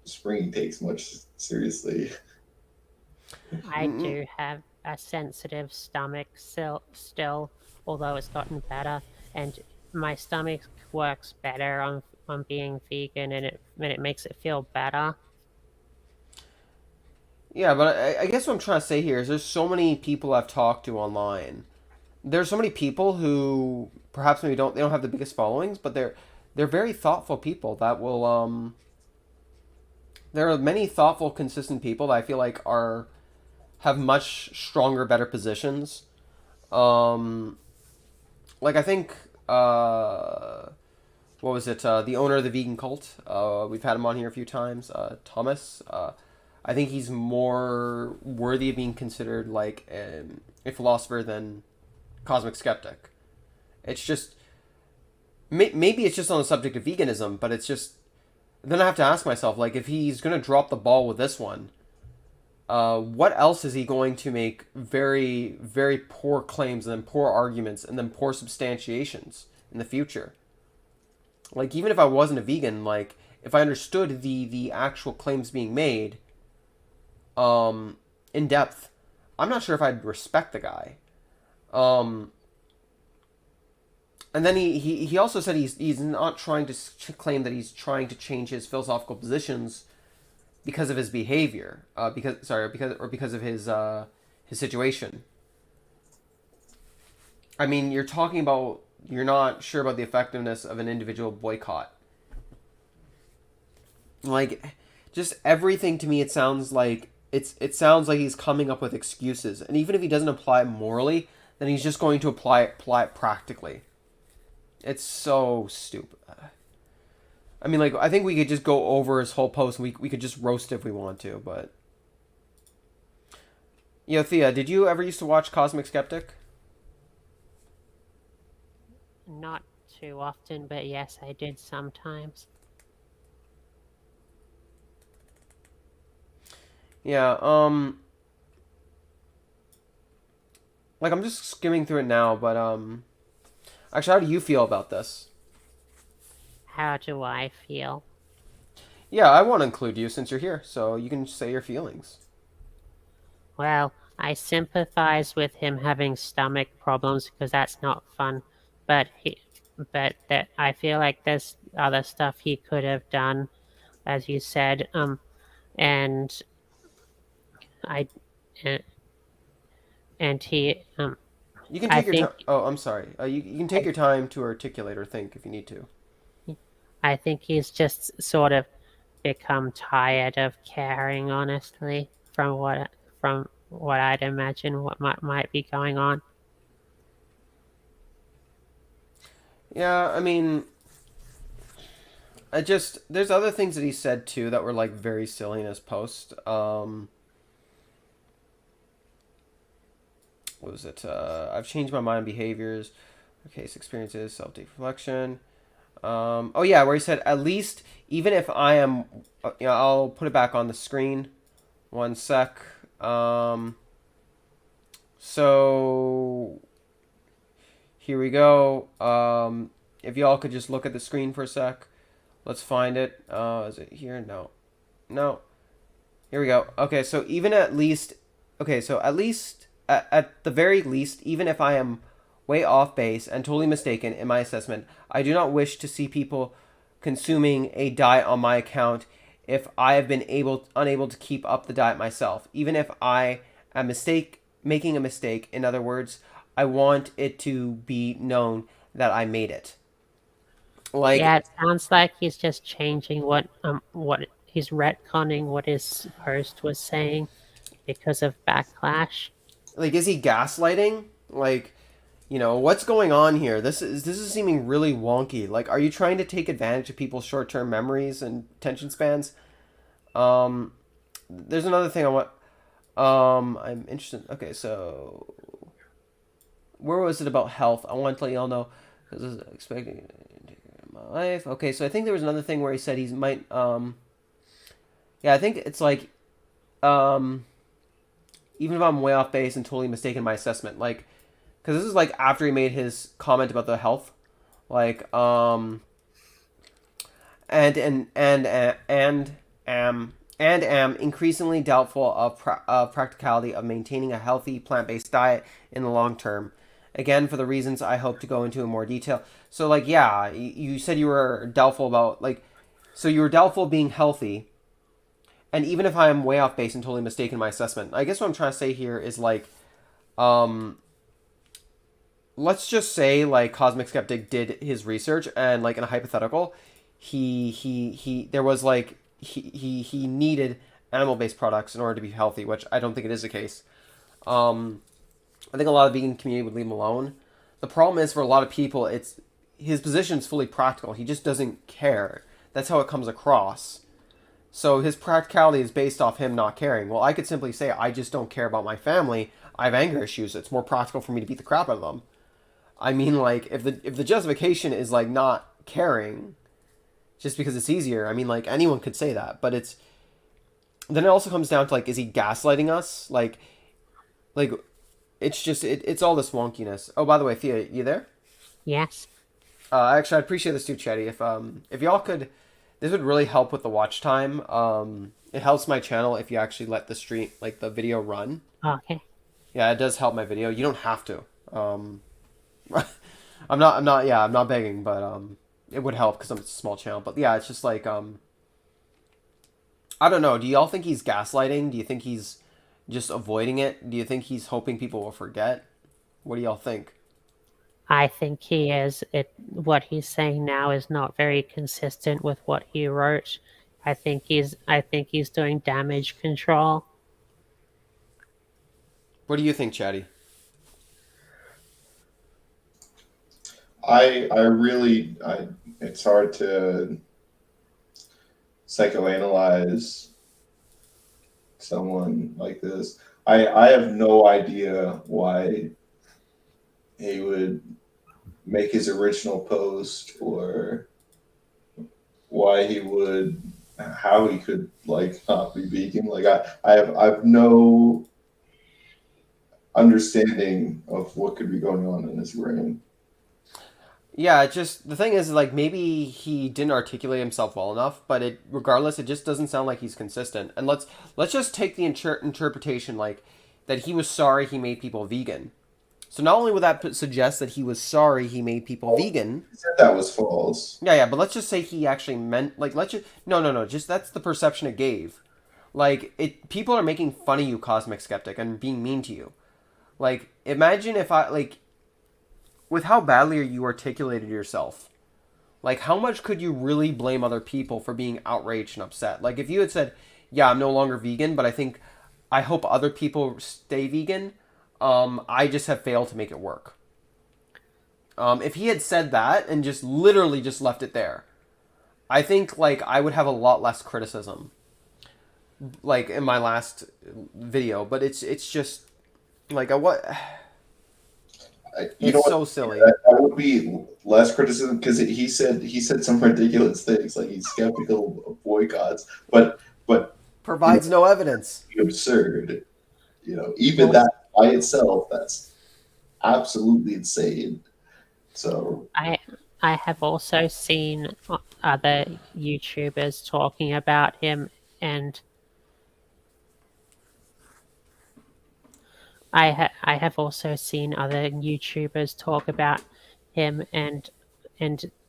Springy takes much seriously. I do have a sensitive stomach still, although it's gotten better, and my stomach works better on being vegan, and it makes it feel better. yeah. But I guess what I'm trying to say here is there's so many people I've talked to online. There's so many people who perhaps maybe don't have the biggest followings, but they're very thoughtful people that will. There are many thoughtful, consistent people that I feel like have much stronger, better positions. Um, like I think what was it? The owner of the vegan cult. We've had him on here a few times. Thomas. I think he's more worthy of being considered like a philosopher than Cosmic Skeptic. It's just maybe it's just on the subject of veganism, but it's just then I have to ask myself like if he's gonna drop the ball with this one, what else is he going to make very, very poor claims and then poor arguments and then poor substantiations in the future? Like, even if I wasn't a vegan, like, if I understood the actual claims being made in depth, I'm not sure if I'd respect the guy. Um, and then he also said he's not trying to claim that he's trying to change his philosophical positions because of his behavior, because of his situation. I mean, you're talking about you're not sure about the effectiveness of an individual boycott. Like, just everything to me, it sounds like it sounds like he's coming up with excuses, and even if he doesn't apply it morally, then he's just going to apply it practically. It's so stupid. I mean, like, I think we could just go over his whole post and we could just roast it if we want to, but... Thea, did you ever used to watch Cosmic Skeptic? Not too often, but yes, I did sometimes. Yeah, like, I'm just skimming through it now, but, actually, how do you feel about this? How do I feel? Yeah, I want to include you since you're here, so you can say your feelings. Well, I sympathize with him having stomach problems because that's not fun. But that I feel like there's other stuff he could have done, as you said. And I and, and he You can I take your time. think Oh, I'm sorry. You can take your time to articulate or think if you need to. I think he's just sort of become tired of caring, honestly, from what I'd imagine what might be going on. Yeah, I mean, there's other things that he said too that were like very silly in his post. What was it? I've changed my mind on behaviors, case experiences, self-reflection. Oh yeah, where he said at least even if I am, I'll put it back on the screen. One sec. So here we go. If y'all could just look at the screen for a sec. Let's find it. Is it here? No. No. Here we go. Okay, so even at least... Okay, so at least... At the very least, even if I am way off base and totally mistaken in my assessment, I do not wish to see people consuming a diet on my account if I have been unable to keep up the diet myself. Even if I am making a mistake, in other words, I want it to be known that I made it. Like, Yeah, it sounds like he's just changing what he's retconning what his post was saying because of backlash. like, is he gaslighting? Like, what's going on here? This is seeming really wonky. Like, are you trying to take advantage of people's short-term memories and attention spans? There's another thing I want. I'm interested. Okay, so where was it about health? I want to let y'all know because I was expecting my life. Okay, so I think there was another thing where he said he might. Yeah, I think it's like, even if I'm way off base and totally mistaken in my assessment, like, because this is like after he made his comment about the health, like, and am increasingly doubtful of practicality of maintaining a healthy plant-based diet in the long term. Again, for the reasons I hope to go into in more detail. So, like, yeah, you said you were doubtful about, like, so you were doubtful of being healthy. And even if I am way off base and totally mistaken in my assessment, I guess what I'm trying to say here is, like, let's just say, like, Cosmic Skeptic did his research and, like, in a hypothetical, there was, like, he needed animal-based products in order to be healthy, which I don't think it is the case. I think a lot of the vegan community would leave him alone. The problem is, for a lot of people, his position is fully practical. He just doesn't care. That's how it comes across. So his practicality is based off him not caring. Well, I could simply say, I just don't care about my family. I have anger issues. It's more practical for me to beat the crap out of them. I mean, like, if the justification is, like, not caring just because it's easier, I mean, like, anyone could say that. But then it also comes down to, like, is he gaslighting us? Like it's just, it's all this wonkiness. Oh, by the way, Thea, you there? Yes. Actually, I'd appreciate this too, Chetty. If y'all could... This would really help with the watch time. It helps my channel if you actually let the stream, like the video run. Okay. Yeah, it does help my video. You don't have to. I'm not begging, but it would help because it's a small channel. But yeah, it's just like, I don't know. Do y'all think he's gaslighting? Do you think he's just avoiding it? Do you think he's hoping people will forget? What do y'all think? I think he is. What he's saying now is not very consistent with what he wrote. I think he's doing damage control. What do you think, Chatty? It's hard to psychoanalyze someone like this. I have no idea why he would make his original post or how he could, like, not be vegan. Like, I have no understanding of what could be going on in his brain. Yeah, the thing is, like, maybe he didn't articulate himself well enough, but regardless, it just doesn't sound like he's consistent. And let's just take the interpretation, like, that he was sorry he made people vegan. So not only would that suggest that he was sorry he made people vegan. He said that was false. Yeah, but let's just say he actually meant, like, no, just that's the perception it gave. Like, people are making fun of you, Cosmic Skeptic, and being mean to you. Like, imagine if with how badly you articulated yourself. Like, how much could you really blame other people for being outraged and upset? Like, if you had said, yeah, I'm no longer vegan, but I hope other people stay vegan, I just have failed to make it work. If he had said that and just literally just left it there, I think, like, I would have a lot less criticism, like, in my last video. But it's just, like, what... You know It's what? so silly. That would be less criticism because he said some ridiculous things, like he's skeptical of boycotts, but Provides no evidence. absurd. You know, even that by itself, that's absolutely insane. So I have also seen other YouTubers talking about him, and I have also seen other YouTubers talk about him, and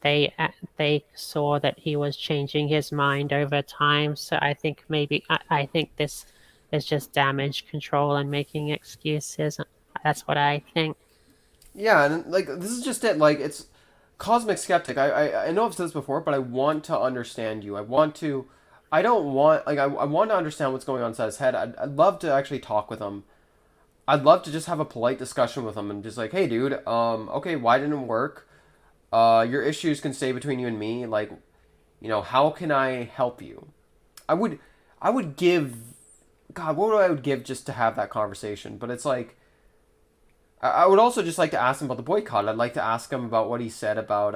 they saw that he was changing his mind over time. So I think I think this is just damage control and making excuses. That's what I think. Yeah, and like this is just it. Like it's Cosmic Skeptic. I know I've said this before, but I want to understand you. I want to. I don't want like I want to understand what's going on inside his head. I'd love to actually talk with him. I'd love to just have a polite discussion with him and just like, hey, dude, okay, why didn't it work? Your issues can stay between you and me. Like, how can I help you? I would, I would give, God, what would I would give just to have that conversation? But it's like, I would also just like to ask him about the boycott. I'd like to ask him about what he said about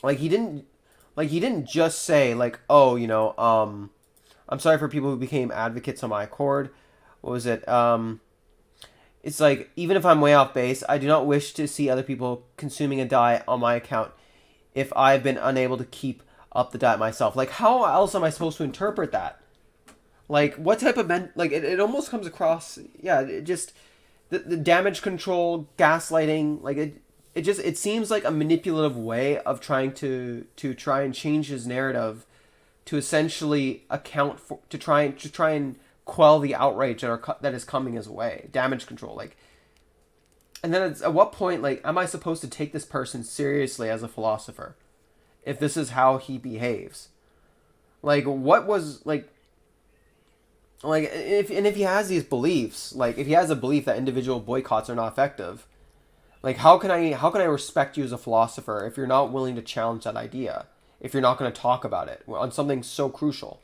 like he didn't just say like, oh, I'm sorry for people who became advocates on my accord. What was it? It's like, even if I'm way off base, I do not wish to see other people consuming a diet on my account if I've been unable to keep up the diet myself. Like, how else am I supposed to interpret that? Like, what type of like it almost comes across, yeah, it just the damage control, gaslighting, like it seems like a manipulative way of trying to try and change his narrative to essentially account for to try and quell the outrage that is coming his way. Damage control, like, and then at what point, like, am I supposed to take this person seriously as a philosopher if this is how he behaves? Like, what was like if he has these beliefs, like if he has a belief that individual boycotts are not effective, like how can I respect you as a philosopher if you're not willing to challenge that idea, if you're not going to talk about it on something so crucial?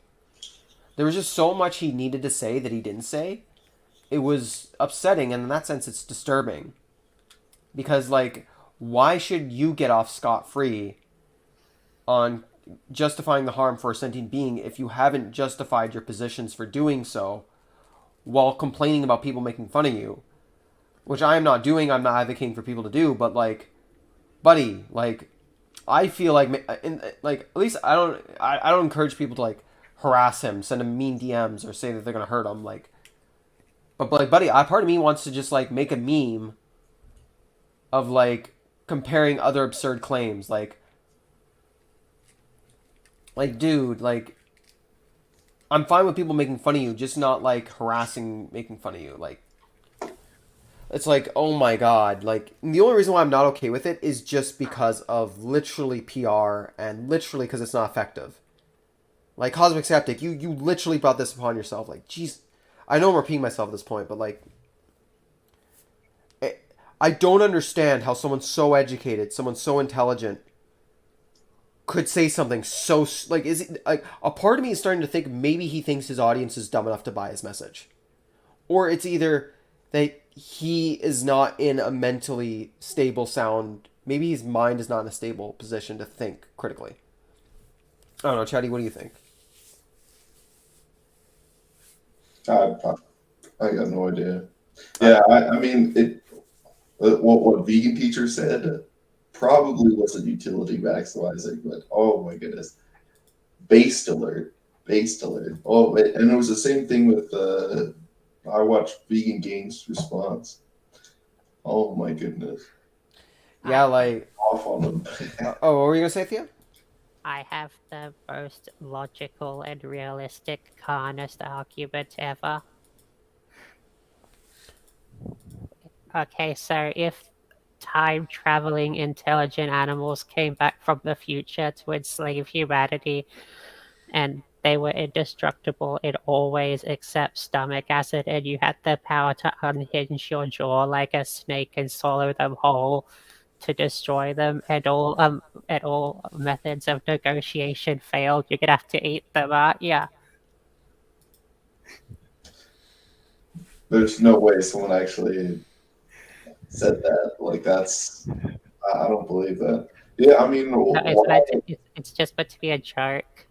There was just so much he needed to say that he didn't say. It was upsetting, and in that sense it's disturbing, because like, why should you get off scot-free on justifying the harm for a sentient being if you haven't justified your positions for doing so while complaining about people making fun of you? Which I am not doing. I'm not advocating for people to do, but like, buddy, like, I feel like, like, at least I don't encourage people to like harass him, send him mean DMs, or say that they're gonna hurt him. Like, but like, buddy, part of me wants to just like make a meme of like comparing other absurd claims, like, dude, like, I'm fine with people making fun of you, just not like harassing, making fun of you. Like, it's like, oh my god, like, the only reason why I'm not okay with it is just because of literally PR and literally because it's not effective. Like, Cosmic Skeptic, you literally brought this upon yourself. Like, jeez, I know I'm repeating myself at this point, but like, I don't understand how someone so educated, someone so intelligent, could say something so like, is it like, a part of me is starting to think maybe he thinks his audience is dumb enough to buy his message, or it's either that he is not in a mentally stable sound, maybe his mind is not in a stable position to think critically. I don't know, Chatty, what do you think? I got no idea. Yeah, I mean, what vegan teacher said probably wasn't utility maximizing, but oh my goodness, based alert. Oh, and it was the same thing with I watched Vegan Games response. Oh my goodness, Yeah, like, off on them. oh, what were you gonna say, Thea? I have the most logical and realistic carnist argument ever. Okay, so if time-traveling intelligent animals came back from the future to enslave humanity, and they were indestructible in all ways except stomach acid, and you had the power to unhinge your jaw like a snake and swallow them whole to destroy them, and all methods of negotiation failed. You're gonna have to eat them, aren't ya? There's no way someone actually said that. Like that's I don't believe that. Yeah, I mean, No, it's just meant to be a joke.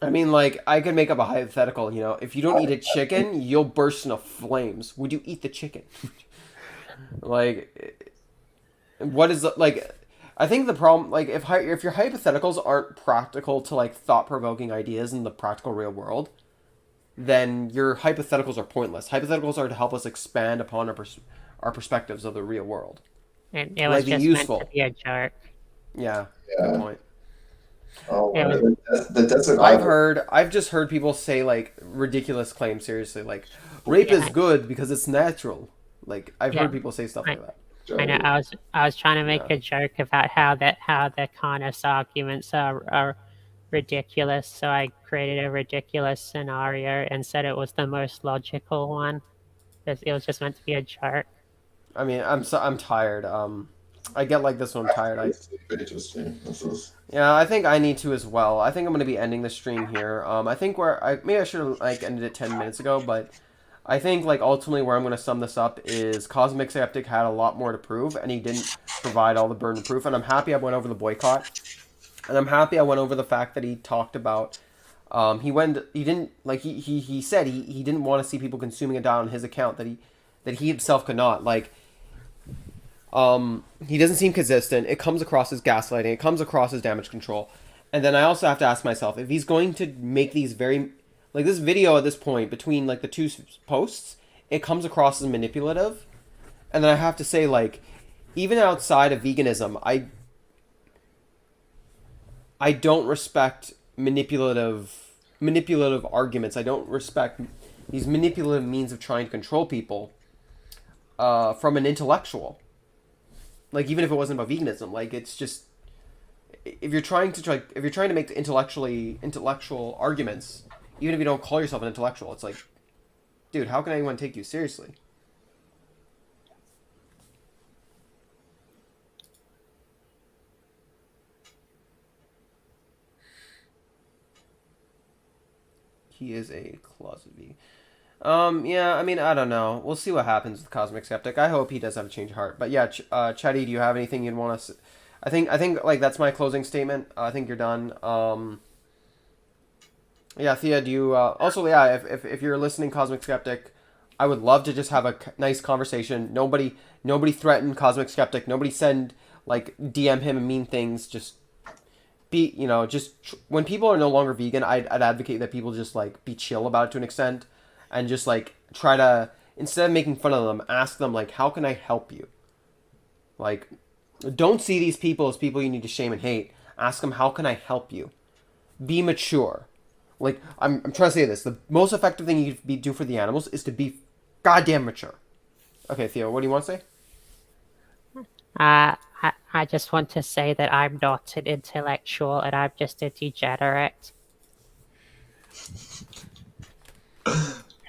I mean, like, I could make up a hypothetical, you know, if you don't eat a chicken, you'll burst into flames. Would you eat the chicken? Like, what is, like, I think the problem, like, if your hypotheticals aren't practical to, like, thought-provoking ideas in the practical real world, then your hypotheticals are pointless. Hypotheticals are to help us expand upon our perspectives of the real world. And it was Like, be just useful. meant to be a joke. Yeah, Yeah. good point. Oh, It was- the desert I've just heard people say like ridiculous claims. Seriously, like rape is good because it's natural. Like I've heard people say stuff like that. I know. I was trying to make a joke about how the Karnas arguments are ridiculous. So I created a ridiculous scenario and said it was the most logical one. It was just meant to be a joke. I mean, I'm tired. I get like this when I'm tired. Yeah, I think I need to as well. I think I'm going to be ending the stream here. I think maybe I should have like ended it 10 minutes ago, but I think like ultimately where I'm going to sum this up is Cosmic Skeptic had a lot more to prove, and he didn't provide all the burden of proof. And I'm happy I went over the boycott, and I'm happy I went over the fact that he talked about. He said he didn't want to see people consuming it down on his account, that he himself could not like. He doesn't seem consistent. It comes across as gaslighting. It comes across as damage control. And then I also have to ask myself, if he's going to make these very... Like, this video at this point, between, like, the two posts, it comes across as manipulative. And then I have to say, like, even outside of veganism, I don't respect manipulative arguments. I don't respect these manipulative means of trying to control people from an intellectual. Like, even if it wasn't about veganism, like, it's just, if you're trying to make intellectual arguments, even if you don't call yourself an intellectual, it's like, dude, how can anyone take you seriously? He is a closet vegan. Yeah, I mean, I don't know. We'll see what happens with Cosmic Skeptic. I hope he does have a change of heart. But yeah, Chetty, do you have anything you'd want to? I think like that's my closing statement. I think you're done. Yeah, Thea, do you also? Yeah, if you're listening, Cosmic Skeptic, I would love to just have a nice conversation. Nobody threaten Cosmic Skeptic. Nobody send like DM him and mean things. Just be, when people are no longer vegan, I'd advocate that people just like be chill about it to an extent. And just, like, try to, instead of making fun of them, ask them, like, how can I help you? Like, don't see these people as people you need to shame and hate. Ask them, how can I help you? Be mature. Like, I'm trying to say this. The most effective thing you can do for the animals is to be goddamn mature. Okay, Theo, what do you want to say? I just want to say that I'm not an intellectual and I'm just a degenerate.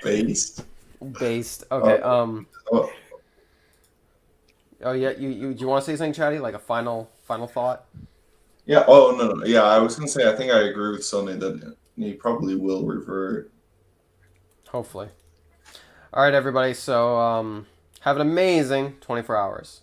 Based. Okay. Oh yeah. You do you want to say something, Chatty? Like a final thought? Yeah. Oh no. Yeah, I was gonna say I think I agree with Sonny that he probably will revert. Hopefully. All right, everybody. So have an amazing 24 hours.